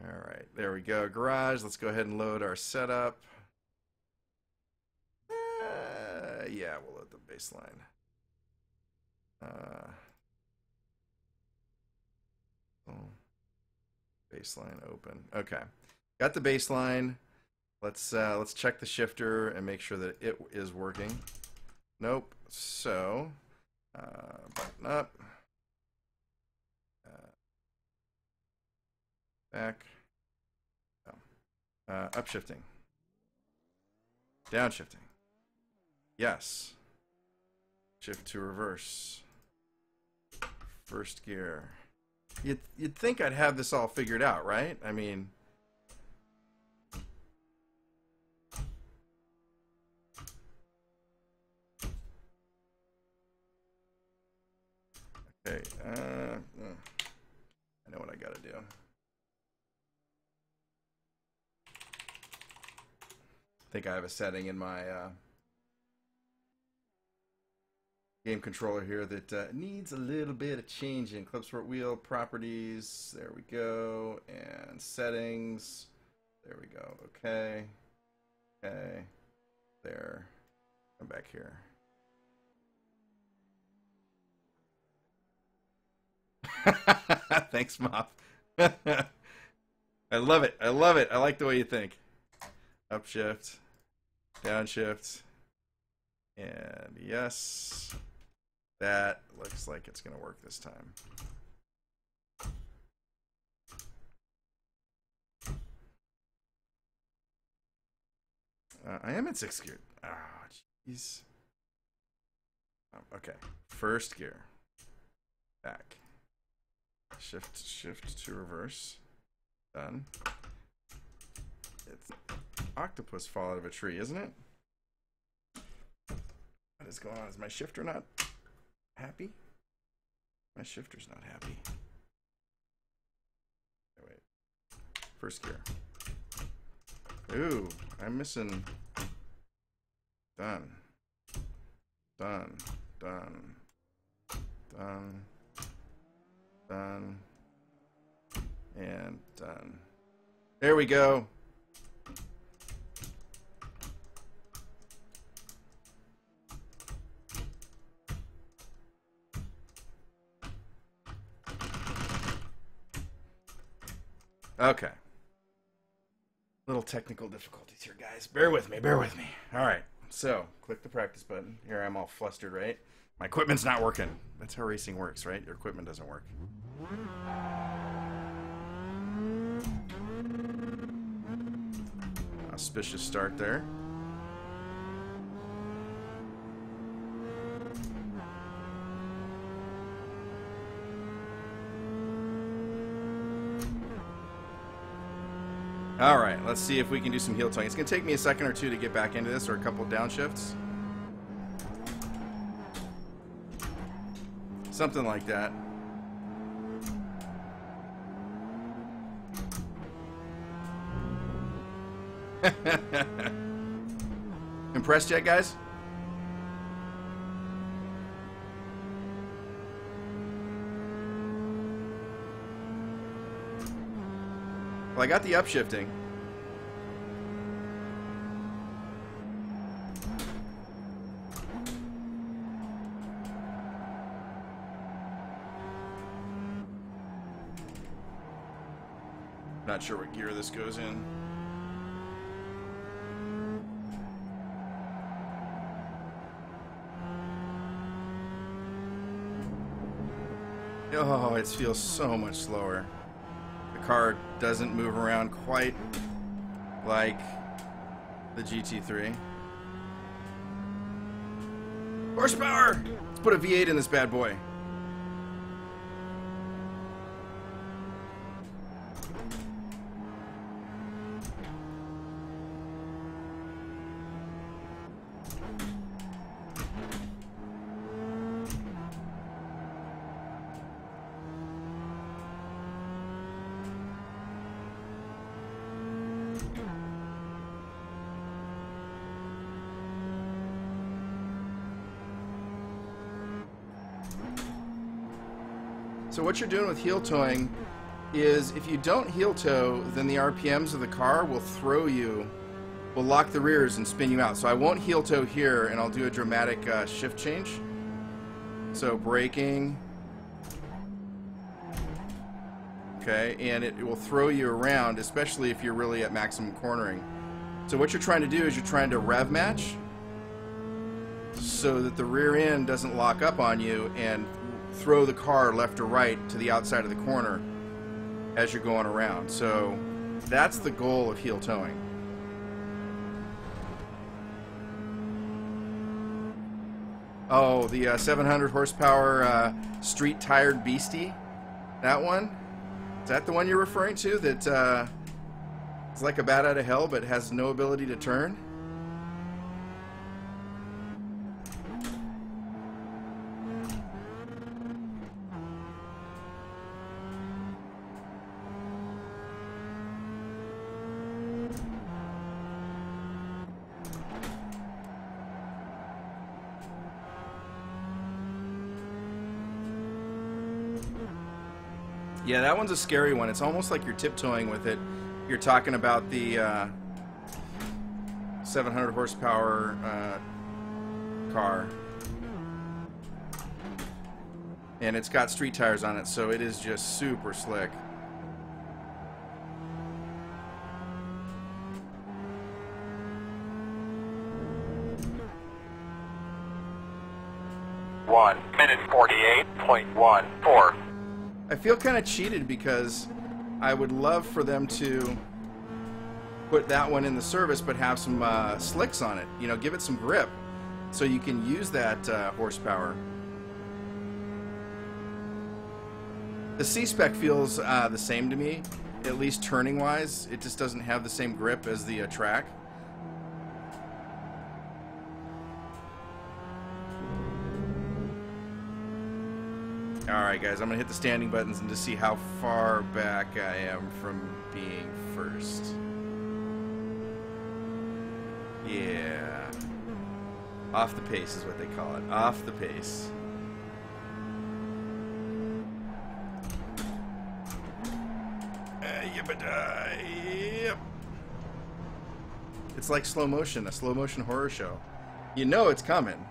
[SPEAKER 1] All right, there we go. Garage. Let's go ahead and load our setup. Yeah, we'll load the baseline. Baseline open. Okay, got the baseline. Let's check the shifter and make sure that it is working. Nope. So, button up. Back. Upshifting. Downshifting. Yes. Shift to reverse. First gear. You'd think I'd have this all figured out, right? I mean... Okay, I know what I gotta do. I think I have a setting in my game controller here that needs a little bit of changing. Club Sport Wheel, properties, there we go, and settings, there we go, okay, there, come back here. Thanks, Mop. I love it. I like the way you think. Upshift, downshift, and yes, that looks like it's going to work this time. I am in 6th gear. Oh, jeez. Okay. 1st gear. Back. Shift to reverse. Done. It's octopus fall out of a tree, isn't it? What is going on? Is my shifter not happy? My shifter's not happy. Oh, wait. 1st gear. Ooh, I'm missing. Done. Done. Done. Done. Done. And done. There we go. Okay. Little technical difficulties here, guys. Bear with me, bear with me. All right, so click the practice button. Here I'm all flustered, right? My equipment's not working. That's how racing works, right? Your equipment doesn't work. Auspicious start there. All right, let's see if we can do some heel towing. It's going to take me a second or two to get back into this, or a couple downshifts. Something like that. Impressed yet, guys? Well, I got the upshifting. Not sure what gear this goes in. Oh, it feels so much slower. The car doesn't move around quite like the GT3. Horsepower! Let's put a V8 in this bad boy. So what you're doing with heel towing is if you don't heel tow, then the RPMs of the car will throw you, will lock the rears and spin you out. So I won't heel tow here, and I'll do a dramatic shift change. So braking. Okay, and it will throw you around, especially if you're really at maximum cornering. So what you're trying to do is you're trying to rev match so that the rear end doesn't lock up on you and throw the car left or right to the outside of the corner as you're going around. So that's the goal of heel towing. Oh, the 700 horsepower street tired beastie, that one? Is that the one you're referring to that is like a bat out of hell but has no ability to turn? Yeah, that one's a scary one. It's almost like you're tiptoeing with it. You're talking about the 700 horsepower car. And it's got street tires on it, so it is just super slick.
[SPEAKER 3] One minute 48.14.
[SPEAKER 1] I feel kind of cheated because I would love for them to put that one in the service, but have some slicks on it. You know, give it some grip so you can use that horsepower. The C-Spec feels the same to me, at least turning-wise. It just doesn't have the same grip as the track. Alright guys, I'm going to hit the standing buttons and just see how far back I am from being first. Yeah. Off the pace is what they call it. Off the pace. Yep. It's like slow motion, a slow motion horror show. You know it's coming.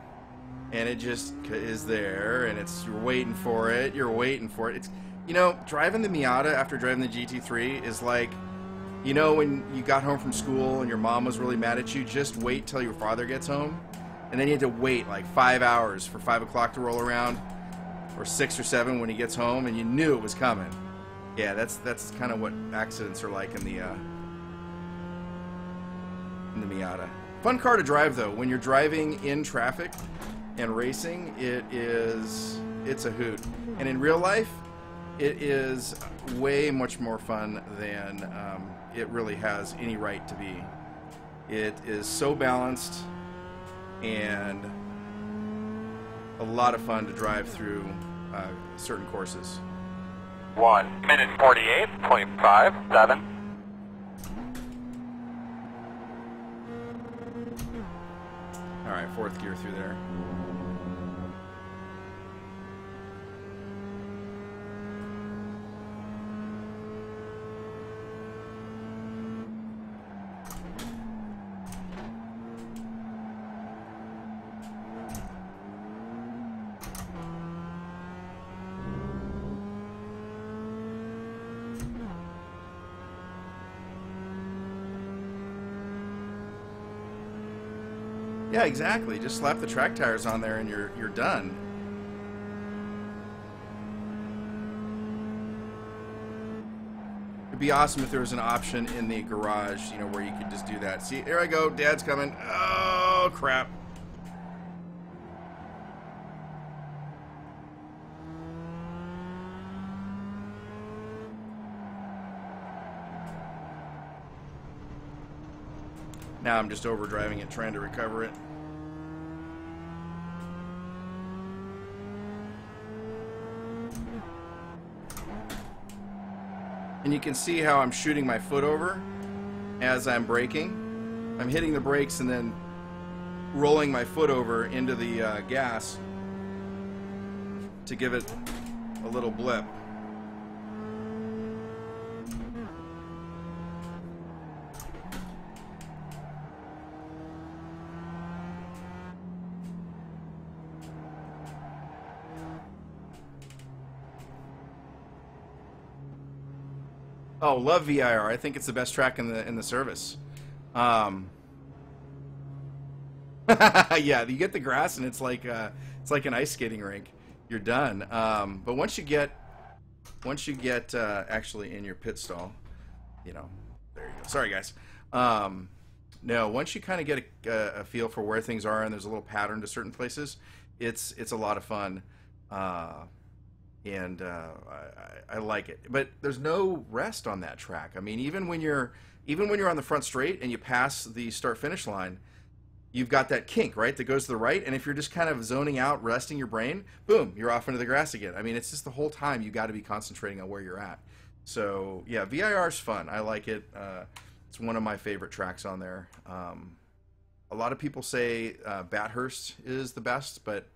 [SPEAKER 1] And it just is there, and you're waiting for it. You're waiting for it. It's, you know, driving the Miata after driving the GT3 is like, you know, when you got home from school and your mom was really mad at you. Just wait till your father gets home, and then you had to wait like 5 hours for 5 o'clock to roll around, or 6 or 7 when he gets home, and you knew it was coming. Yeah, that's kind of what accidents are like in the Miata. Fun car to drive though. When you're driving in traffic and racing, it's a hoot. And in real life, it is way much more fun than it really has any right to be. It is so balanced and a lot of fun to drive through certain courses.
[SPEAKER 3] 1 minute 48.57.
[SPEAKER 1] Alright, 4th gear through there. Yeah, exactly. Just slap the track tires on there and you're done. It'd be awesome if there was an option in the garage, you know, where you could just do that. See, here I go. Dad's coming. Oh, crap. Now I'm just overdriving it, trying to recover it. And you can see how I'm shooting my foot over as I'm braking. I'm hitting the brakes and then rolling my foot over into the gas to give it a little blip. Oh, love VIR. I think it's the best track in the service. Yeah, you get the grass and it's like an ice skating rink. You're done. But once you get actually in your pit stall, you know, there you go. Sorry guys. No, once you kind of get a feel for where things are and there's a little pattern to certain places, it's a lot of fun. And I like it, but there's no rest on that track. I mean, even when you're on the front straight and you pass the start-finish line, you've got that kink, right, that goes to the right, and if you're just kind of zoning out, resting your brain, boom, you're off into the grass again. I mean, it's just the whole time you got to be concentrating on where you're at. So yeah, VIR's fun. I like it. It's one of my favorite tracks on there. A lot of people say Bathurst is the best, but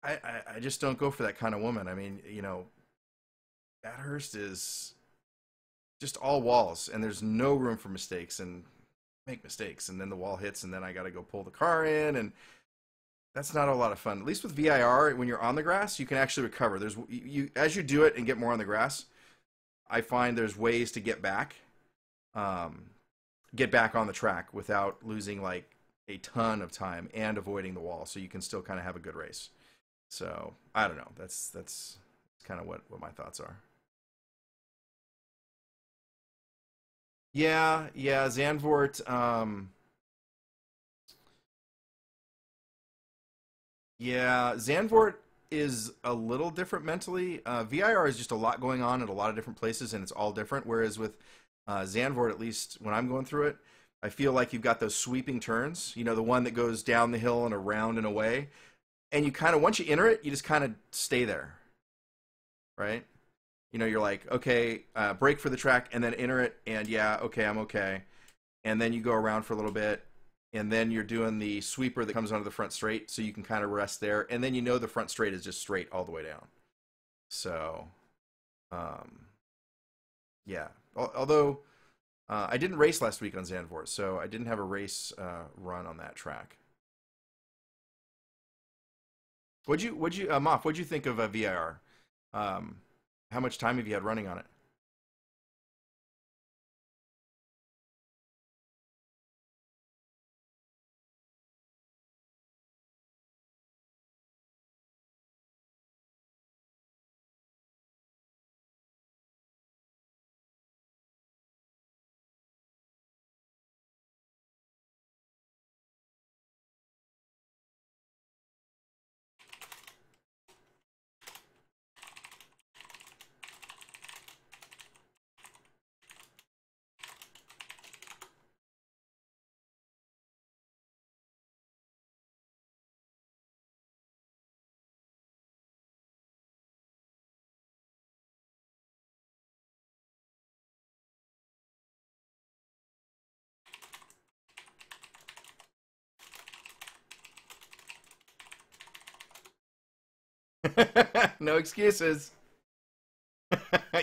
[SPEAKER 1] I just don't go for that kind of woman. I mean, you know, Bathurst is just all walls, and there's no room for mistakes, and make mistakes, and then the wall hits, and then I got to go pull the car in, and that's not a lot of fun. At least with VIR, when you're on the grass, you can actually recover. There's as you do it and get more on the grass, I find there's ways to get back on the track without losing like a ton of time and avoiding the wall, so you can still kind of have a good race. So I don't know. That's kind of what my thoughts are. Yeah, yeah, Zandvoort. Yeah, Zandvoort is a little different mentally. VIR is just a lot going on at a lot of different places, and it's all different. Whereas with Zandvoort, at least when I'm going through it, I feel like you've got those sweeping turns. You know, the one that goes down the hill and around and away, and you kind of once you enter it, you just kind of stay there, right? You know, you're like, okay, brake for the track, and then enter it, and yeah, okay, I'm okay. And then you go around for a little bit, and then you're doing the sweeper that comes onto the front straight, so you can kind of rest there, and then you know the front straight is just straight all the way down. So, um, yeah. Although I didn't race last week on Zandvoort, so I didn't have a race run on that track. Moff? What'd you think of VIR? How much time have you had running on it? No excuses.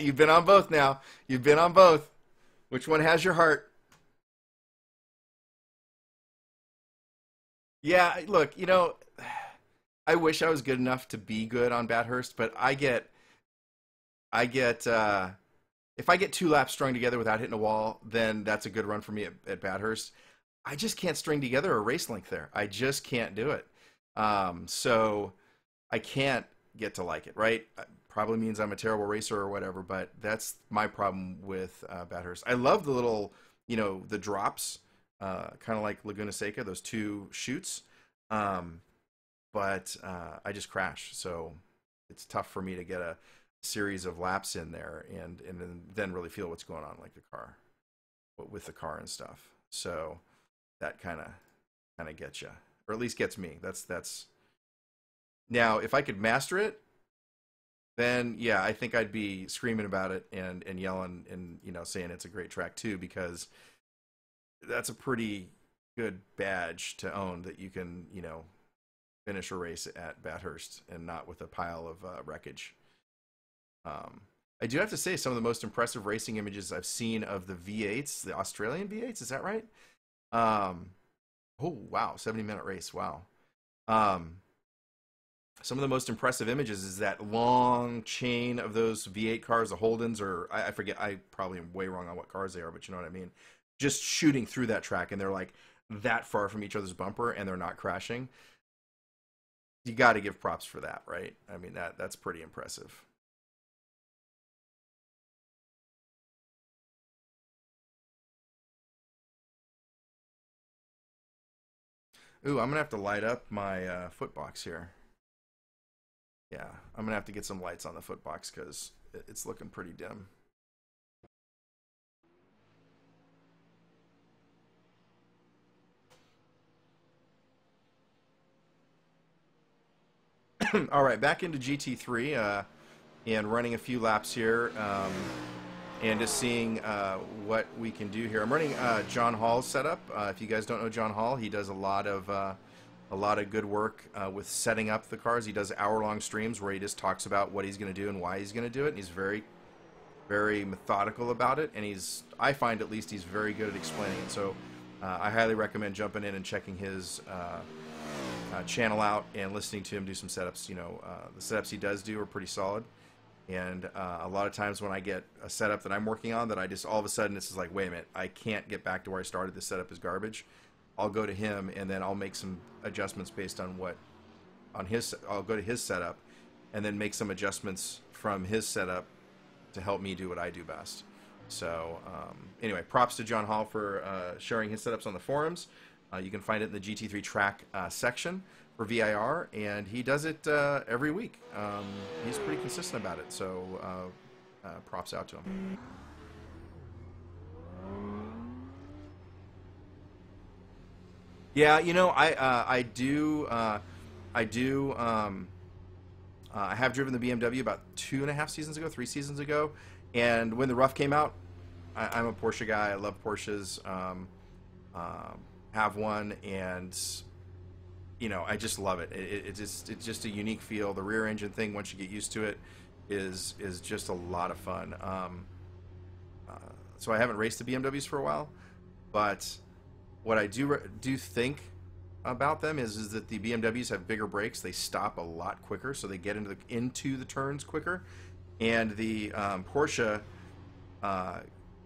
[SPEAKER 1] You've been on both now. You've been on both. Which one has your heart? Yeah, look, I wish I was good enough to be good on Bathurst, but I get if I get 2 laps strung together without hitting a wall, then that's a good run for me at Bathurst. I just can't string together a race length there. I just can't do it. So I can't get to like it, right? Probably means I'm a terrible racer or whatever, but that's my problem with Bathurst. I love the little, the drops, kind of like Laguna Seca, those 2 chutes. Um, but I just crash, so it's tough for me to get a series of laps in there and then really feel what's going on, like the car, with the car and stuff. So that kind of gets you, or at least gets me. That's now if I could master it, then yeah, I think I'd be screaming about it and yelling and saying it's a great track too, because that's a pretty good badge to own, that you can finish a race at Bathurst and not with a pile of wreckage. I do have to say, some of the most impressive racing images I've seen of the V8s, the Australian V8s, is that right? Um, oh wow, 70-minute race, wow. Um, some of the most impressive images is that long chain of those V8 cars, the Holdens, or I forget, I probably am way wrong on what cars they are, but you know what I mean. Just shooting through that track, and they're like that far from each other's bumper, and they're not crashing. You got to give props for that, right? I mean, that's pretty impressive. Ooh, I'm gonna have to light up my foot box here. Yeah, I'm gonna have to get some lights on the foot box because it's looking pretty dim. All right, back into GT3 and running a few laps here, and just seeing what we can do here. I'm running John Hall's setup. If you guys don't know John Hall, he does a lot of good work with setting up the cars. He does hour-long streams where he just talks about what he's going to do and why he's going to do it. And he's very, very methodical about it. And I find at least, he's very good at explaining it. So I highly recommend jumping in and checking his channel out and listening to him do some setups. The setups he does do are pretty solid. And a lot of times when I get a setup that I'm working on that I just all of a sudden it's just like, wait a minute, I can't get back to where I started. This setup is garbage. I'll go to him and then I'll make some adjustments based on I'll go to his setup and then make some adjustments from his setup to help me do what I do best. So anyway, props to John Hall for sharing his setups on the forums. You can find it in the GT3 track section for VIR, and he does it every week. He's pretty consistent about it, so props out to him. Yeah, you know, I have driven the BMW about 2.5 seasons ago, 3 seasons ago, and when the Rough came out, I'm a Porsche guy. I love Porsches. Have one, and you know, I just love it. It's just a unique feel. The rear engine thing, once you get used to it, is just a lot of fun. So I haven't raced the BMWs for a while, but what I do think about them is that the BMWs have bigger brakes. They stop a lot quicker, so they get into the turns quicker, and the Porsche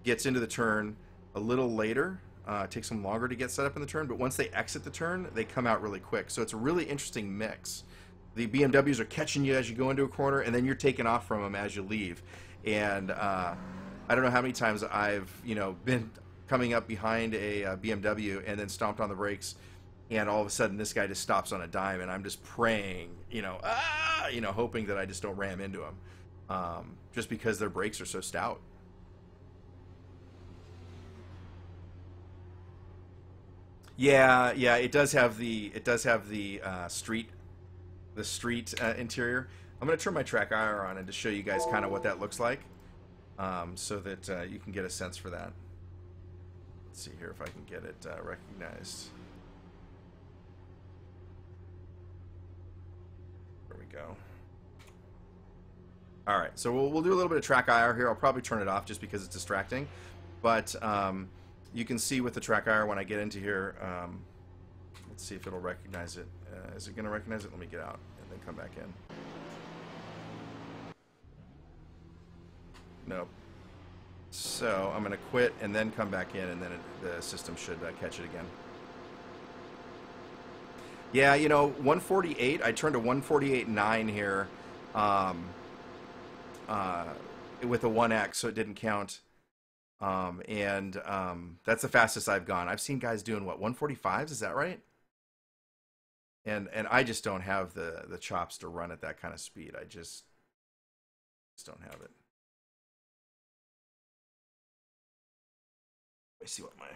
[SPEAKER 1] gets into the turn a little later. It takes them longer to get set up in the turn, but once they exit the turn, they come out really quick. So it's a really interesting mix. The BMWs are catching you as you go into a corner, and then you're taking off from them as you leave. And I don't know how many times I've been coming up behind a BMW and then stomped on the brakes, and all of a sudden this guy just stops on a dime, and I'm just praying, hoping that I just don't ram into him, just because their brakes are so stout. Yeah, it does have the street interior. I'm gonna turn my track IR on and to show you guys kind of what that looks like, so that you can get a sense for that. Let's see here if I can get it recognized. There we go. All right, so we'll do a little bit of track IR here. I'll probably turn it off just because it's distracting, but you can see with the track IR when I get into here. Let's see if it'll recognize it. Is it going to recognize it? Let me get out and then come back in. Nope. So I'm going to quit and then come back in, and then the system should catch it again. Yeah, 148. I turned to 148.9 here with a 1X, so it didn't count. That's the fastest I've gone. I've seen guys doing what, 145s? Is that right? And I just don't have the chops to run at that kind of speed. I just don't have it. Let me see what my...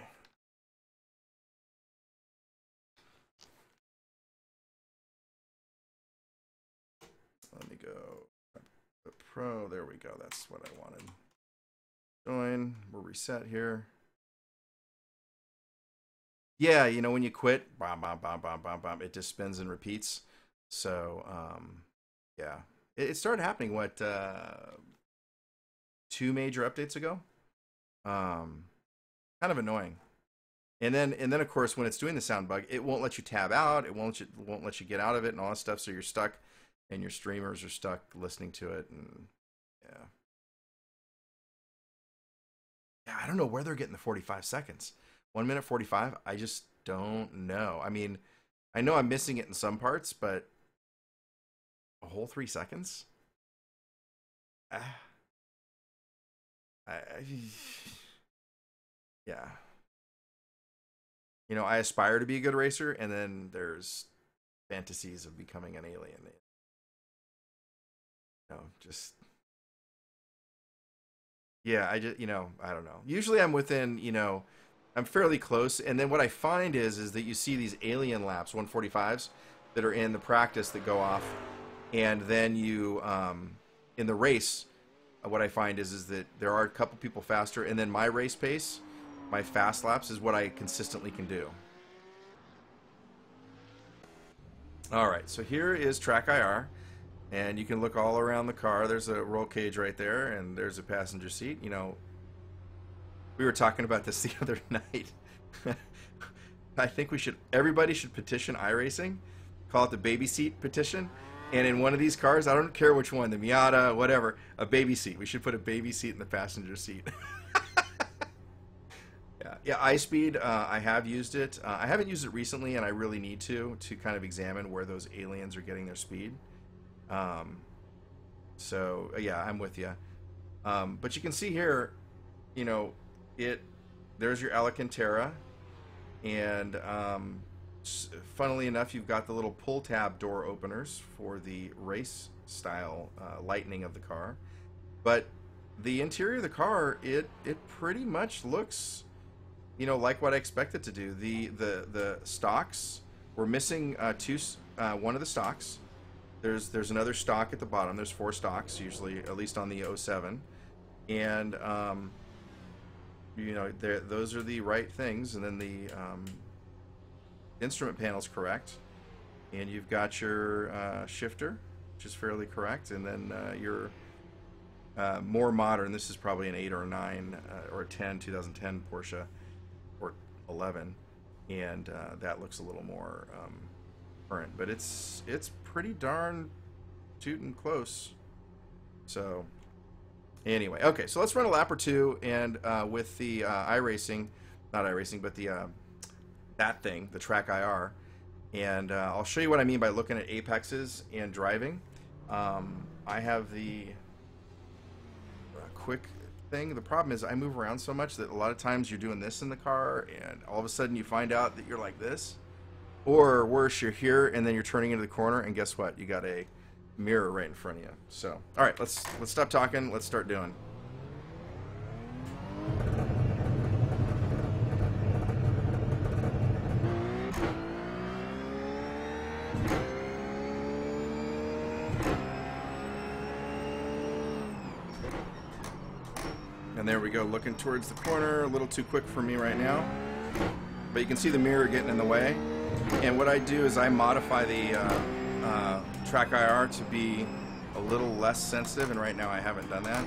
[SPEAKER 1] Let me go. The Pro. There we go. That's what I wanted. Join. We'll reset here. Yeah, when you quit, bam, bam, bam, bam, bam, bam, it just spins and repeats. So, yeah, it started happening. What, 2 major updates ago? Kind of annoying. And then of course, when it's doing the sound bug, it won't let you tab out. It won't let you get out of it and all that stuff. So you're stuck, and your streamers are stuck listening to it, and yeah. Yeah, I don't know where they're getting the 45 seconds. 1 minute 45, I just don't know. I mean, I know I'm missing it in some parts, but a whole 3 seconds? Yeah. I aspire to be a good racer, and then there's fantasies of becoming an alien. Just... Yeah, I don't know. Usually I'm within, I'm fairly close. And then what I find is that you see these alien laps, 145s, that are in the practice that go off. And then you, in the race, what I find is that there are a couple people faster. And then my race pace, my fast laps, is what I consistently can do. All right, so here is track IR. And you can look all around the car. There's a roll cage right there, and there's a passenger seat. We were talking about this the other night. I think everybody should petition iRacing, call it the baby seat petition. And in one of these cars, I don't care which one, the Miata, whatever, a baby seat. We should put a baby seat in the passenger seat. Yeah, iSpeed, I have used it. I haven't used it recently, and I really need to kind of examine where those aliens are getting their speed. So yeah, I'm with you. But you can see here, you know, there's your Alcantara, and funnily enough, you've got the little pull tab door openers for the race style lightening of the car. But the interior of the car, it pretty much looks, you know, like what I expect it to do. The stocks, we're missing one of the stocks. There's another stock at the bottom. There's 4 stocks usually, at least on the 07, and you know, those are the right things. And then the instrument panel's correct, and you've got your shifter, which is fairly correct, and then your more modern. This is probably an 8 or a 9 or a 10, 2010 Porsche, or 11, and that looks a little more current. But it's pretty darn tootin' close. So anyway, okay, so let's run a lap or two, and with the iRacing, not iRacing, but the that thing, the Track IR, and I'll show you what I mean by looking at apexes and driving. I have the quick thing. The problem is I move around so much that a lot of times you're doing this in the car, and all of a sudden you find out that you're like this, or worse, you're here and then you're turning into the corner, and guess what? You got a mirror right in front of you. So, all right, let's stop talking. Let's start doing. And there we go, looking towards the corner, a little too quick for me right now. But you can see the mirror getting in the way. And what I do is I modify the Track IR to be a little less sensitive, and right now I haven't done that.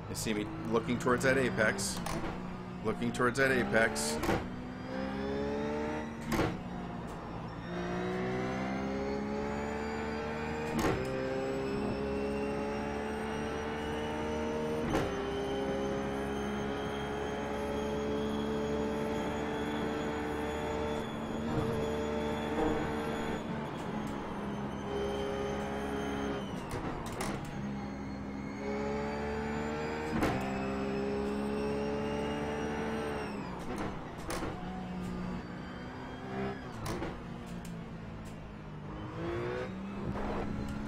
[SPEAKER 1] You see me looking towards that apex. Looking towards that apex.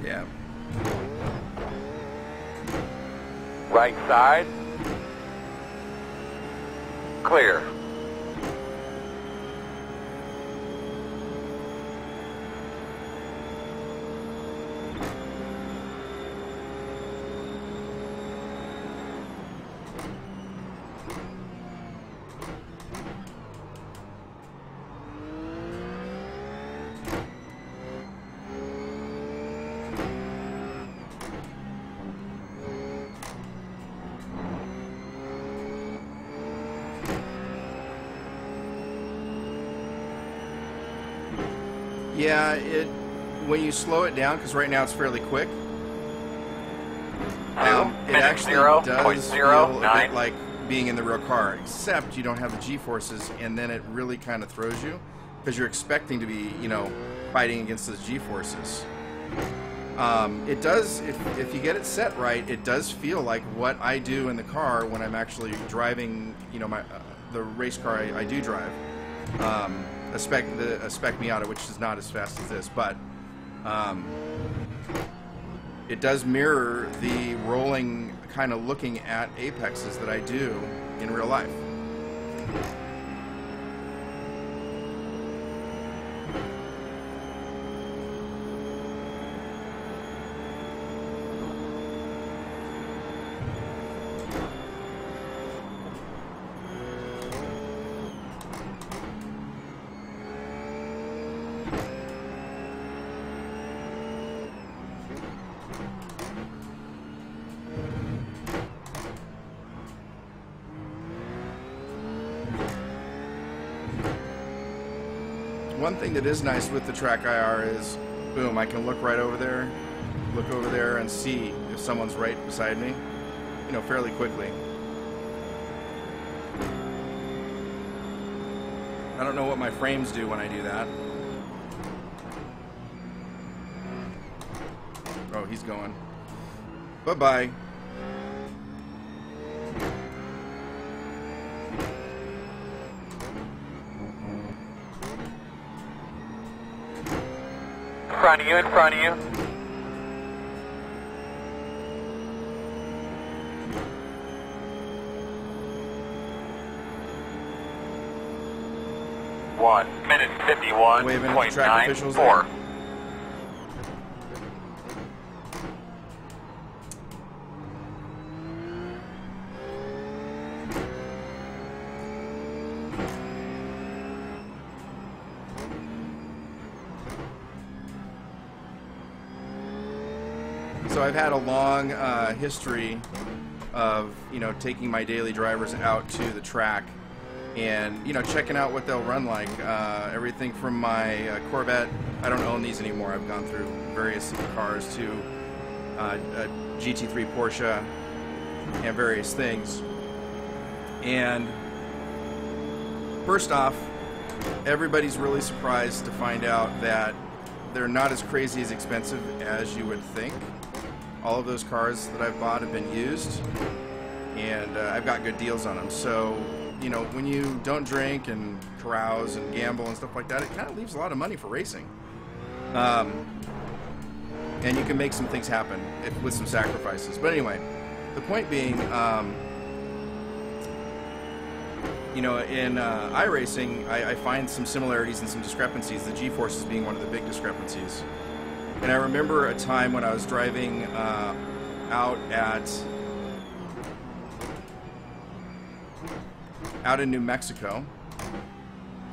[SPEAKER 1] Yeah.
[SPEAKER 3] Right side. Clear.
[SPEAKER 1] Yeah, when you slow it down, because right now it's fairly quick, it actually does feel a bit like being in the real car, except you don't have the G-forces, and then it really kind of throws you, because you're expecting to be, you know, fighting against those G-forces. It does, if you get it set right, it does feel like what I do in the car when I'm actually driving, you know, the race car I do drive. A spec Miata, which is not as fast as this, but it does mirror the rolling kind of looking at apexes that I do in real life. One thing that is nice with the Track IR is, boom, I can look over there and see if someone's right beside me, you know, fairly quickly. I don't know what my frames do when I do that. Oh, he's going. Bye-bye.
[SPEAKER 3] In front of you, in front of you. One minute
[SPEAKER 1] Waving at the track officials
[SPEAKER 3] 51.94.
[SPEAKER 1] there. So I've had a long history of, you know, taking my daily drivers out to the track and, you know, checking out what they'll run like. Everything from my Corvette, I don't own these anymore. I've gone through various cars, to a GT3 Porsche and various things. And first off, everybody's really surprised to find out that they're not as crazy as expensive as you would think. All of those cars that I've bought have been used, and I've got good deals on them. So, you know, when you don't drink and carouse and gamble and stuff like that, it kind of leaves a lot of money for racing. And you can make some things happen with some sacrifices. But anyway, the point being, you know, in iRacing, I find some similarities and some discrepancies, the G-forces being one of the big discrepancies. And I remember a time when I was driving out in New Mexico,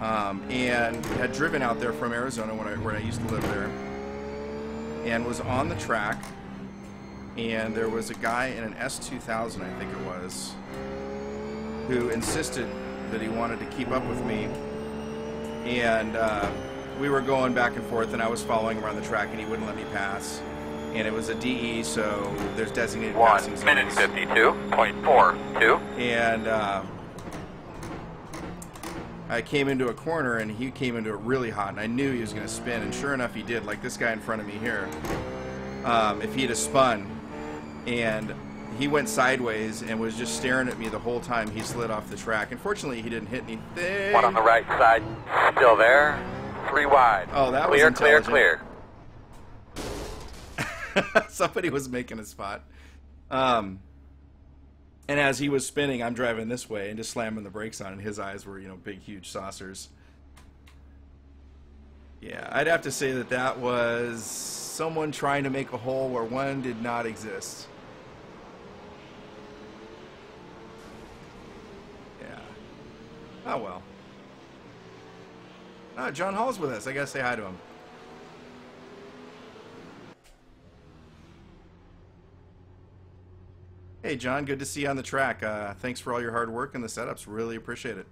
[SPEAKER 1] and had driven out there from Arizona where I used to live there, and was on the track, and there was a guy in an S2000, I think it was, who insisted that he wanted to keep up with me, and we were going back and forth, and I was following him around the track, and he wouldn't let me pass. And it was a DE, so there's designated passing zones.
[SPEAKER 3] 1 minute 52.42.
[SPEAKER 1] And I came into a corner, and he came into it really hot, and I knew he was going to spin, and sure enough, he did, like this guy in front of me here. If he had spun, and he went sideways and was just staring at me the whole time, he slid off the track. Unfortunately, he didn't hit anything.
[SPEAKER 3] One on the right side, still there. 3 wide.
[SPEAKER 1] Oh, that
[SPEAKER 3] clear,
[SPEAKER 1] was
[SPEAKER 3] clear,
[SPEAKER 1] intelligent.
[SPEAKER 3] clear.
[SPEAKER 1] Somebody was making a spot. And as he was spinning, I'm driving this way and just slamming the brakes on, and his eyes were, you know, big, huge saucers. Yeah, I'd have to say that that was someone trying to make a hole where one did not exist. Yeah. Oh, well. Oh, John Hall's with us. I gotta say hi to him. Hey, John. Good to see you on the track. Thanks for all your hard work and the setups. Really appreciate it.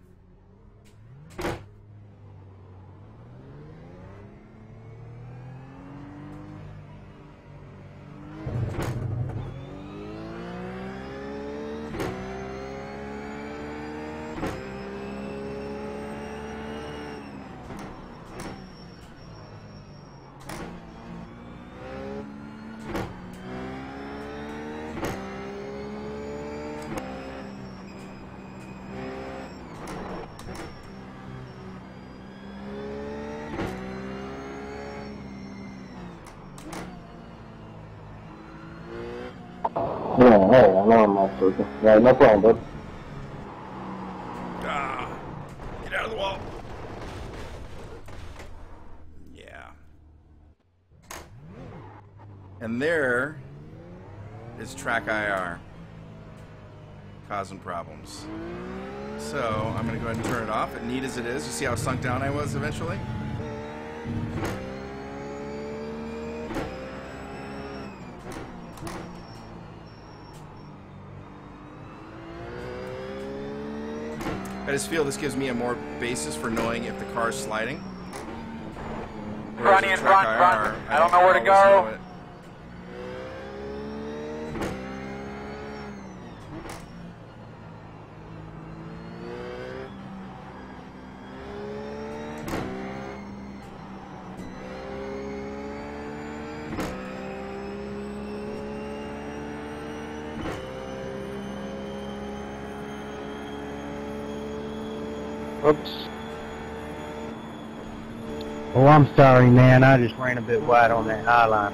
[SPEAKER 4] Yeah, hey, I know I'm not circle. Yeah, no problem, bud.
[SPEAKER 1] Ah, get out of the wall. Yeah. And there is track IR causing problems. So I'm going to go ahead and turn it off. And neat as it is, you see how sunk down I was eventually? I just feel this gives me a more basis for knowing if the car's sliding.
[SPEAKER 3] Front,
[SPEAKER 1] Whereas
[SPEAKER 3] in
[SPEAKER 1] with track
[SPEAKER 3] front.
[SPEAKER 1] IR,
[SPEAKER 3] I don't know where to
[SPEAKER 1] always know
[SPEAKER 3] go.
[SPEAKER 1] it.
[SPEAKER 8] Oops.
[SPEAKER 5] Oh, I'm sorry, man. I just ran a bit wide on that high line.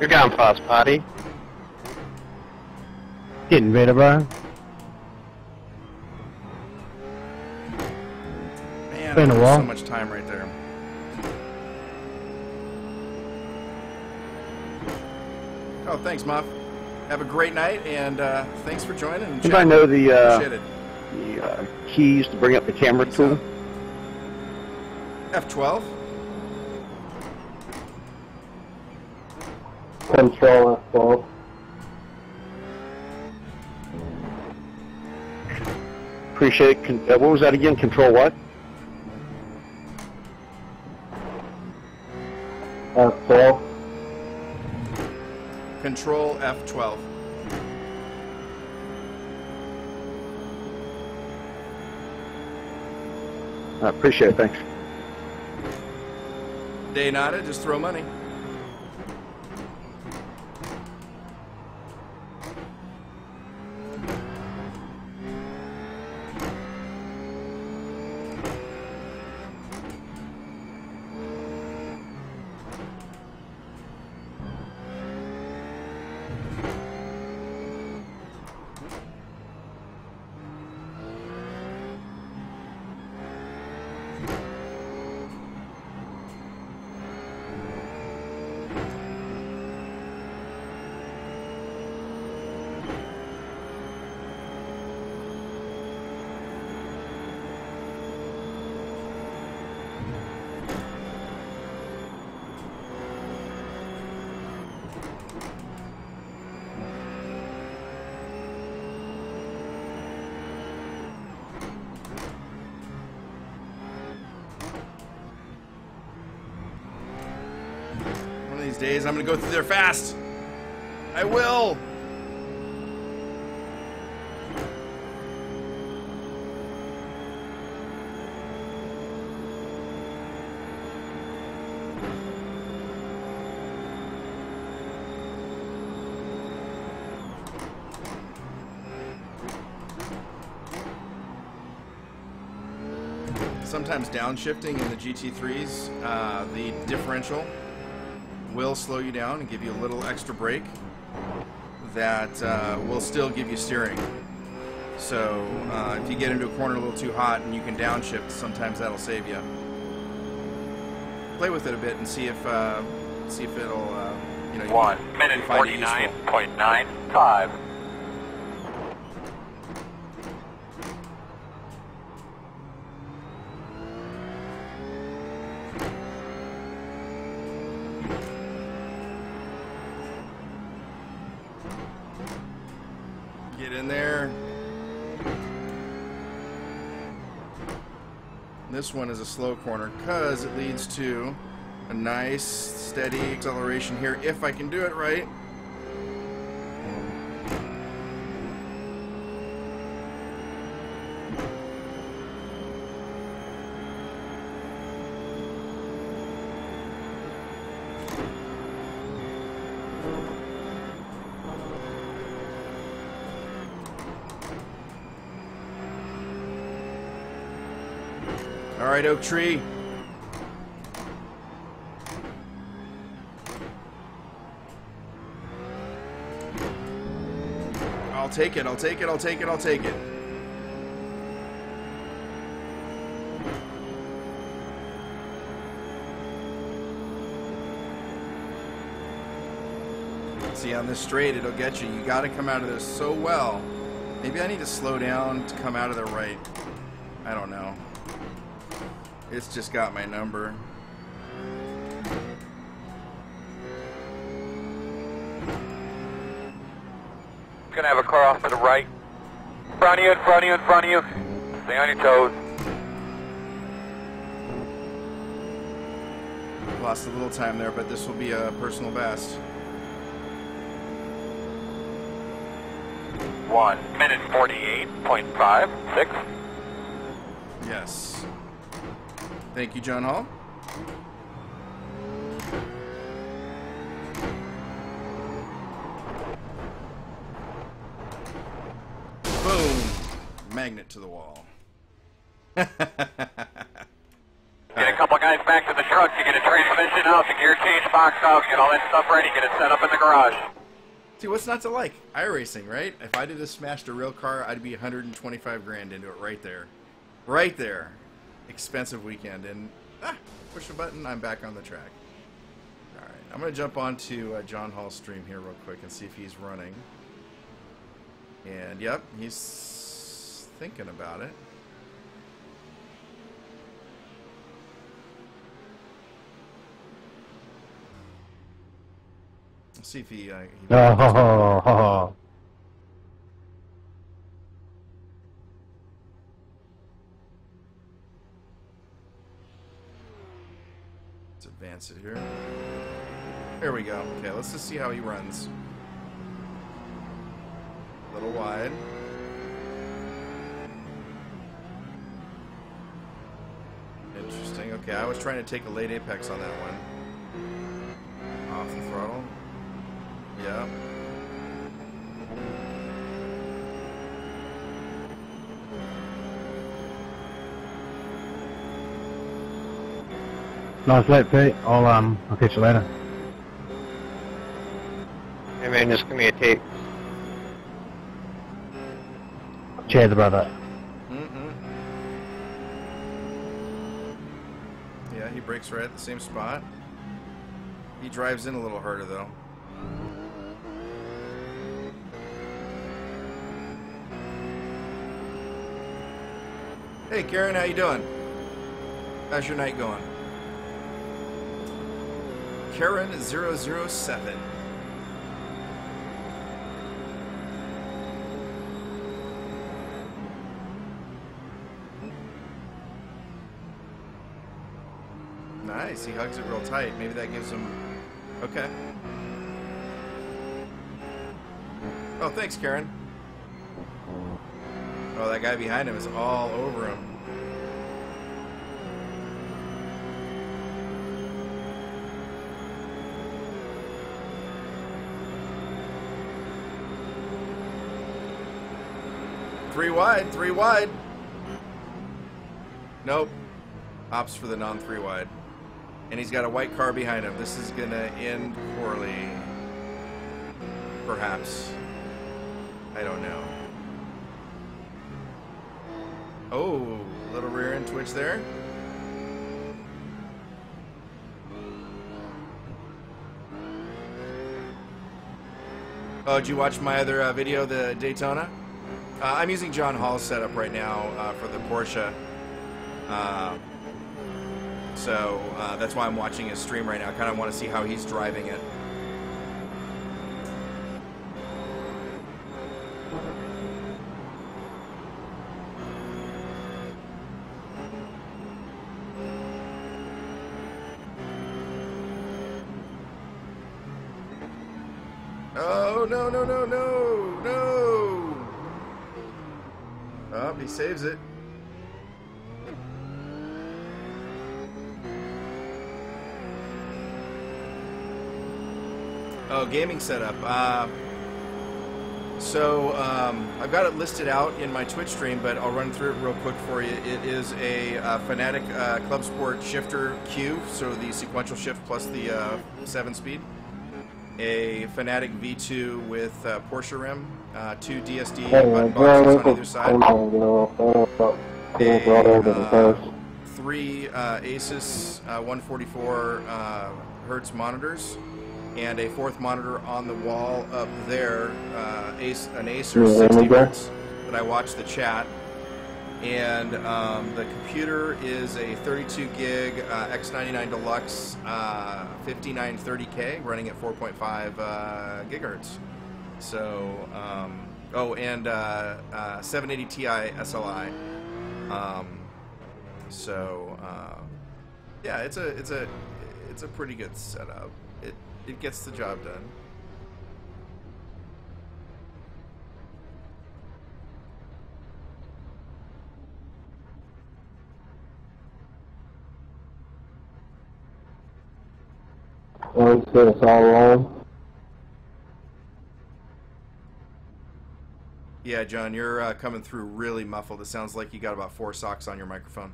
[SPEAKER 8] You're down fast, Patty.
[SPEAKER 5] Getting better, bro.
[SPEAKER 1] Man,
[SPEAKER 5] Been a
[SPEAKER 1] I
[SPEAKER 5] while.
[SPEAKER 1] so much time right there. Oh, thanks, Muff. Have a great night, and thanks for joining. And
[SPEAKER 8] Anybody know the
[SPEAKER 1] appreciate it.
[SPEAKER 8] keys to bring up the camera tool?
[SPEAKER 1] F12.
[SPEAKER 4] Control F12.
[SPEAKER 8] Appreciate it. What was that again? Control what?
[SPEAKER 4] F12.
[SPEAKER 1] Control F12.
[SPEAKER 8] I appreciate it. Thanks.
[SPEAKER 1] Day nada, just throw money. These days, I'm gonna go through there fast. I will. Sometimes downshifting in the GT3s, the differential will slow you down and give you a little extra brake that will still give you steering. So if you get into a corner a little too hot and you can downshift, sometimes that'll save you. Play with it a bit and see if it'll you know,
[SPEAKER 3] 1 minute 49.95.
[SPEAKER 1] Get in there. This one is a slow corner because it leads to a nice steady acceleration here if I can do it right. All right, Oak Tree. I'll take it, I'll take it, I'll take it, I'll take it. See, on this straight, it'll get you. You got to come out of this so well. Maybe I need to slow down to come out of the right. I don't know. It's just got my number.
[SPEAKER 3] Gonna have a car off to the right. In front of you, in front of you, in front of you. Stay on your toes.
[SPEAKER 1] Lost a little time there, but this will be a personal best.
[SPEAKER 3] 1 minute 48.56.
[SPEAKER 1] Yes. Thank you, John Hall. magnet to the wall.
[SPEAKER 3] Get a couple guys back to the truck to get a transmission out, the gear change box out, get all that stuff ready, get it set up in the garage.
[SPEAKER 1] See, what's not to like? iRacing, right? If I'd have just smashed a real car, I'd be 125 grand into it right there. Right there. Expensive weekend. And push a button, I'm back on the track. All right, I'm going to jump onto John Hall's stream here real quick and see if he's running. And, yep, he's thinking about it. Let's see if he Let's advance it here. There we go. Okay, let's just see how he runs. A little wide. Interesting. Okay, I was trying to take a late apex on that one. Off the throttle. Yeah.
[SPEAKER 7] Nice late, Pete. I'll catch you later.
[SPEAKER 5] Hey man, just give me a tape.
[SPEAKER 7] Cheers, brother.
[SPEAKER 1] Yeah, he brakes right at the same spot. He drives in a little harder though. Hey Karen, how you doing? How's your night going? Karen007. Nice, he hugs it real tight. Maybe that gives him... Okay. Oh, thanks, Karen. Oh, that guy behind him is all over him. Three wide, three wide. Nope. Opts for the non-three wide. And he's got a white car behind him. This is gonna end poorly. Perhaps. I don't know. Oh, little rear end twitch there. Oh, did you watch my other video, the Daytona? I'm using John Hall's setup right now for the Porsche. So that's why I'm watching his stream right now. I kind of want to see how he's driving it. Oh, no, no, no, no, no. Oh, he saves it. Oh, gaming setup. I've got it listed out in my Twitch stream, but I'll run through it real quick for you. It is a Fanatic Club Sport Shifter Q, so the sequential shift plus the 7-speed. A Fanatic V2 with Porsche rim, 2 DSD button boxes on either side. 3 Asus 144 Hertz monitors. And a 4th monitor on the wall up there, an Acer 60 Hz that I watch the chat. And the computer is a 32 gig X99 Deluxe 5930K running at 4.5 gigahertz. So, and 780 Ti SLI. Yeah, it's a pretty good setup. It gets the job done.
[SPEAKER 4] Oh, it's good. It's all wrong.
[SPEAKER 1] Yeah, John, you're coming through really muffled. It sounds like you got about 4 socks on your microphone.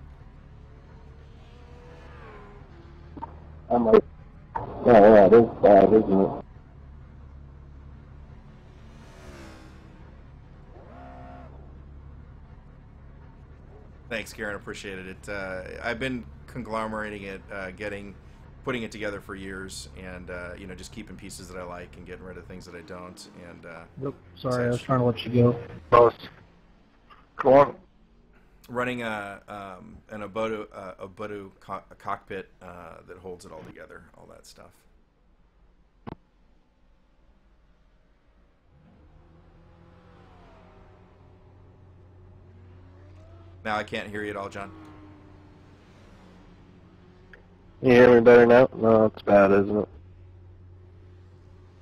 [SPEAKER 4] I'm like, yeah, it is bad, isn't it?
[SPEAKER 1] Thanks, Karen. Appreciate it. I've been conglomerating it, putting it together for years, and just keeping pieces that I like and getting rid of things that I don't. And
[SPEAKER 7] Nope. Sorry, I was trying to let you go.
[SPEAKER 8] Boss. Come on.
[SPEAKER 1] running an Ubuntu cockpit that holds it all together, all that stuff. Now I can't hear you at all, John.
[SPEAKER 8] You hear me better now? No, it's bad, isn't it?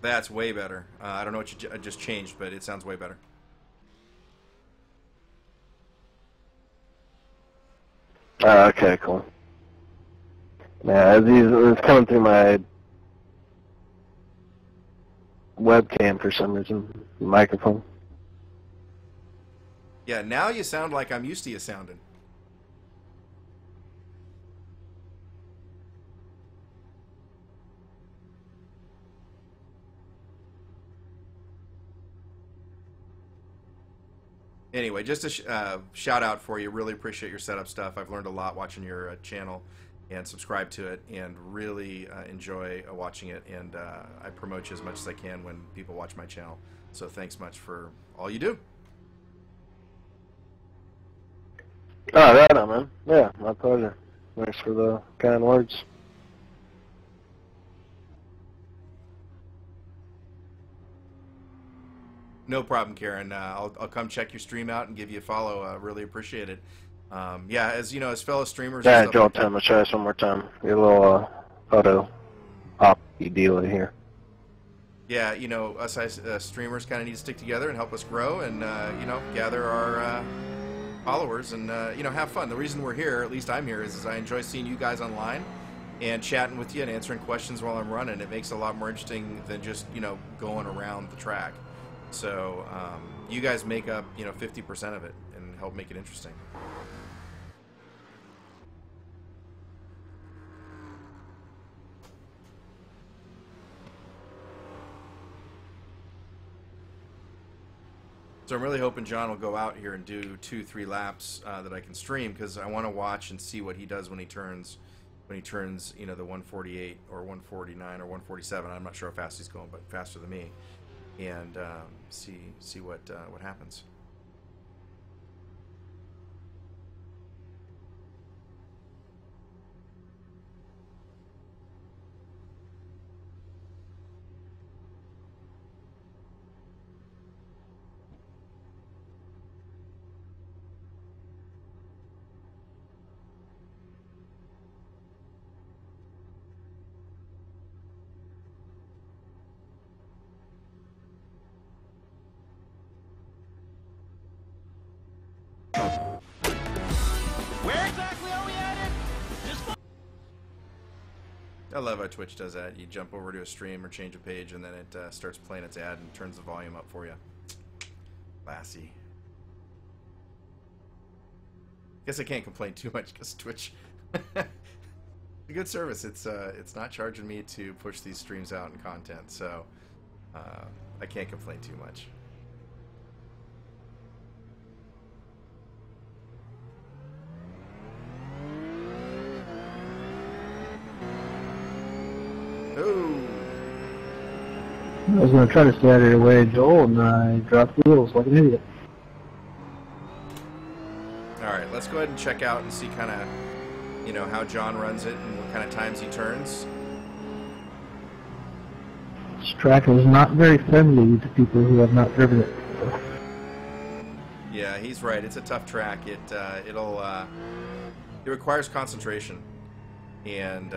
[SPEAKER 1] That's way better. I don't know what you just changed, but it sounds way better.
[SPEAKER 8] Okay, cool. Yeah, it's coming through my webcam for some reason. Microphone.
[SPEAKER 1] Yeah, now you sound like I'm used to you sounding. Anyway, just a shout out for you. Really appreciate your setup stuff. I've learned a lot watching your channel and subscribe to it, and really enjoy watching it. And I promote you as much as I can when people watch my channel. So thanks much for all you do.
[SPEAKER 8] Oh, right on, man. Yeah, my pleasure. Thanks for the kind words.
[SPEAKER 1] No problem, Karen. I'll come check your stream out and give you a follow. Really appreciate it. Yeah, as you know, as fellow streamers.
[SPEAKER 8] Yeah,
[SPEAKER 1] and
[SPEAKER 8] Joel,
[SPEAKER 1] stuff like
[SPEAKER 8] time. Let's try this one more time. Get a little photo op deal in here.
[SPEAKER 1] Yeah, you know, us streamers kind of need to stick together and help us grow, and gather our followers and have fun. The reason we're here, at least I'm here, is I enjoy seeing you guys online and chatting with you and answering questions while I'm running. It makes it a lot more interesting than just going around the track. So you guys make up 50% of it and help make it interesting. So I'm really hoping John will go out here and do 2-3 laps that I can stream, because I want to watch and see what he does when he turns the 148 or 149 or 147. I'm not sure how fast he's going, but faster than me, and see what happens. I love how Twitch does that. You jump over to a stream or change a page, and then it starts playing its ad and turns the volume up for you. Classy. Guess I can't complain too much because Twitch, a good service. It's not charging me to push these streams out and content, so I can't complain too much. Oh.
[SPEAKER 7] I was going to try to stay out of your way, Joel, and I dropped wheels like an idiot.
[SPEAKER 1] Alright, let's go ahead and check out and see kind of, how John runs it and what kind of times he turns.
[SPEAKER 7] This track is not very friendly to people who have not driven it before.
[SPEAKER 1] Yeah, he's right. It's a tough track. It requires concentration and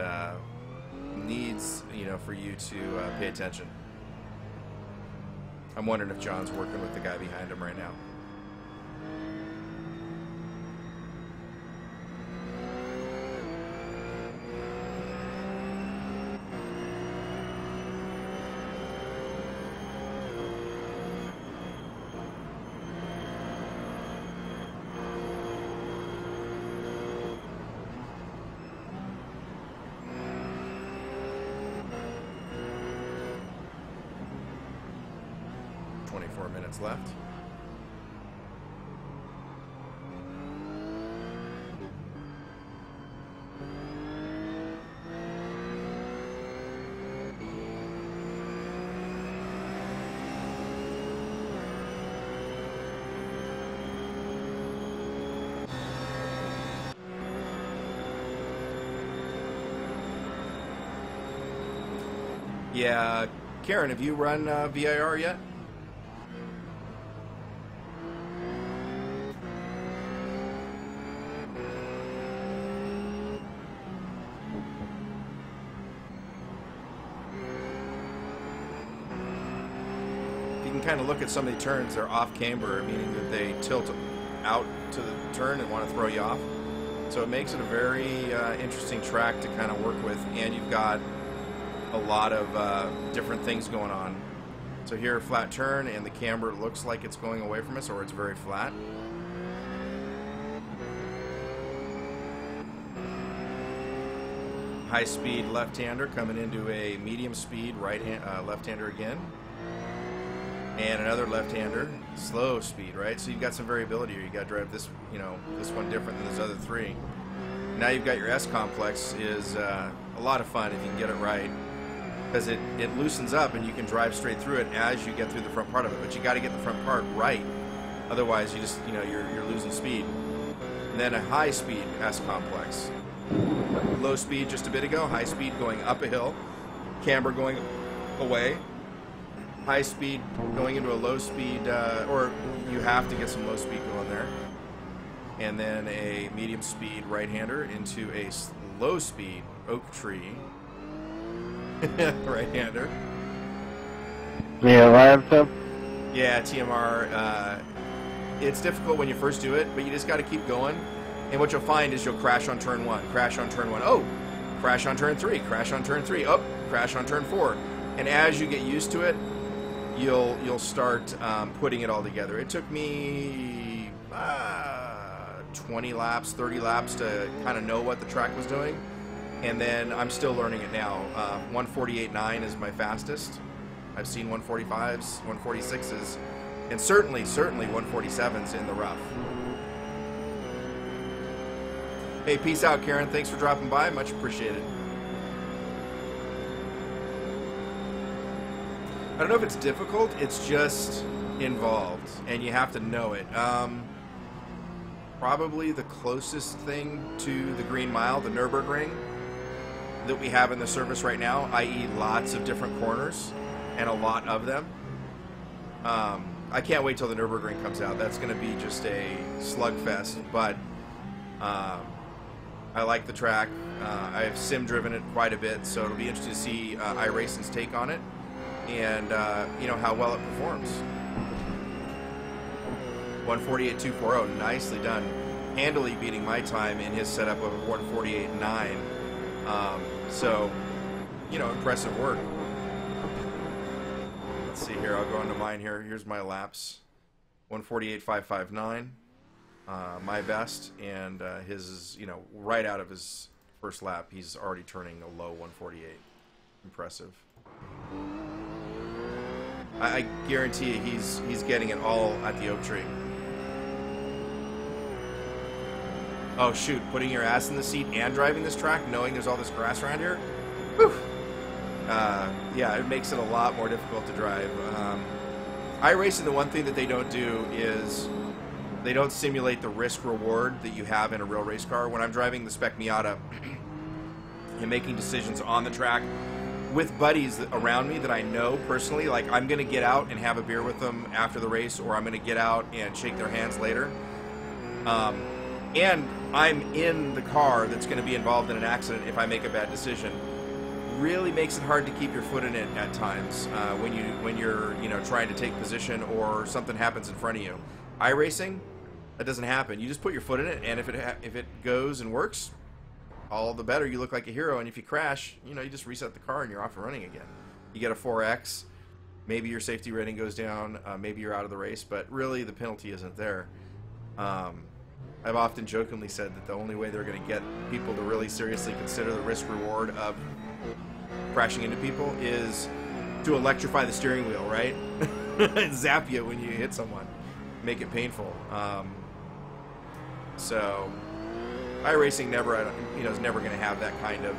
[SPEAKER 1] needs, for you to pay attention. I'm wondering if John's working with the guy behind him right now. 24 minutes left. Yeah, Karen, have you run VIR yet? You can kind of look at some of the turns, they're off camber, meaning that they tilt out to the turn and want to throw you off. So it makes it a very interesting track to kind of work with, and you've got a lot of different things going on. So here, flat turn, and the camber looks like it's going away from us, or it's very flat. High speed left-hander coming into a medium speed left-hander again. And another left-hander, slow speed, right? So you've got some variability here. You got to drive this, this one different than those other three. Now you've got your S complex is a lot of fun if you can get it right, because it loosens up and you can drive straight through it as you get through the front part of it. But you got to get the front part right, otherwise you just you're losing speed. And then a high speed S complex, low speed just a bit ago, high speed going up a hill, camber going away. High speed going into a low speed, or you have to get some low speed going there. And then a medium speed right-hander into a low speed oak tree right-hander.
[SPEAKER 8] Yeah, live stuff?
[SPEAKER 1] Yeah, TMR. It's difficult when you first do it, but you just got to keep going. And what you'll find is you'll crash on turn 1, crash on turn 1. Oh, crash on turn 3, crash on turn 3. Oh, crash on turn 4. And as you get used to it, you'll start putting it all together. It took me 20 laps, 30 laps to kind of know what the track was doing, and then I'm still learning it now. 148.9 is my fastest. I've seen 145s, 146s, and certainly 147s in the rough. Hey, peace out, Karen. Thanks for dropping by. Much appreciated. I don't know if it's difficult, it's just involved, and you have to know it. Probably the closest thing to the Green Mile, the Nürburgring, that we have in the service right now, i.e. lots of different corners, and a lot of them. I can't wait till the Nürburgring comes out. That's going to be just a slugfest, but I like the track. I've sim-driven it quite a bit, so it'll be interesting to see iRacing's take on it. And how well it performs. 148.240, nicely done. Handily beating my time in his setup of 148.9. So, impressive work. Let's see here. I'll go into mine here. Here's my laps. 148.559. My best, and his is, right out of his first lap, he's already turning a low 148. Impressive. I guarantee you he's getting it all at the oak tree. Oh shoot, putting your ass in the seat and driving this track, knowing there's all this grass around here? Whew. Yeah, it makes it a lot more difficult to drive. iRacing, the one thing that they don't do is they don't simulate the risk-reward that you have in a real race car. When I'm driving the Spec Miata and making decisions on the track, with buddies around me that I know personally, like I'm going to get out and have a beer with them after the race, or I'm going to get out and shake their hands later. And I'm in the car that's going to be involved in an accident if I make a bad decision. Really makes it hard to keep your foot in it at times when you're trying to take position or something happens in front of you. iRacing, that doesn't happen. You just put your foot in it, and if it goes and works, all the better. You look like a hero, and if you crash, you just reset the car and you're off and running again. You get a 4X, maybe your safety rating goes down, maybe you're out of the race, but really the penalty isn't there. I've often jokingly said that the only way they're going to get people to really seriously consider the risk-reward of crashing into people is to electrify the steering wheel, right? zap you when you hit someone, make it painful. So iRacing never, is never going to have that kind of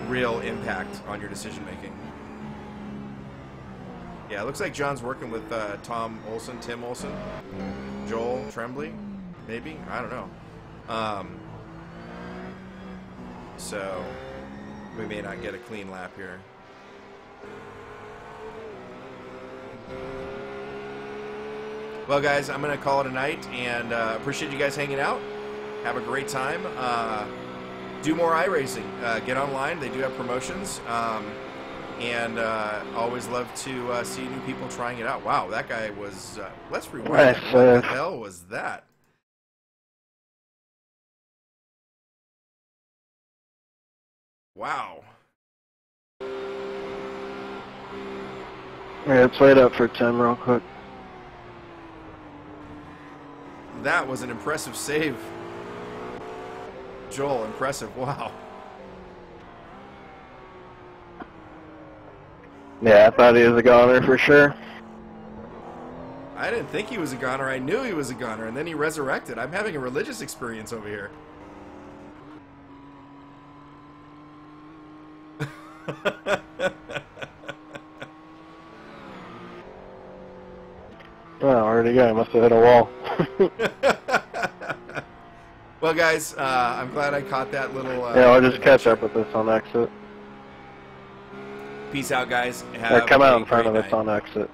[SPEAKER 1] real impact on your decision making. Yeah, it looks like John's working with Tim Olson, Joel Tremblay, maybe, I don't know. So we may not get a clean lap here. Well, guys, I'm going to call it a night, and appreciate you guys hanging out. Have a great time. Do more iRacing. Get online. They do have promotions. And always love to see new people trying it out. Wow, that guy was... let's rewind.
[SPEAKER 8] Nice,
[SPEAKER 1] What the hell was that? Wow.
[SPEAKER 8] Yeah, let's wait up for Tim real quick.
[SPEAKER 1] That was an impressive save. Joel, impressive. Wow.
[SPEAKER 8] Yeah, I thought he was a goner for sure.
[SPEAKER 1] I didn't think he was a goner. I knew he was a goner, and then he resurrected. I'm having a religious experience over here.
[SPEAKER 8] Oh, where'd he go? He must have hit a wall.
[SPEAKER 1] Well, guys, I'm glad I caught that little...
[SPEAKER 8] yeah, I'll just catch up with this on exit.
[SPEAKER 1] Peace out, guys.
[SPEAKER 8] Come out in front of us on exit.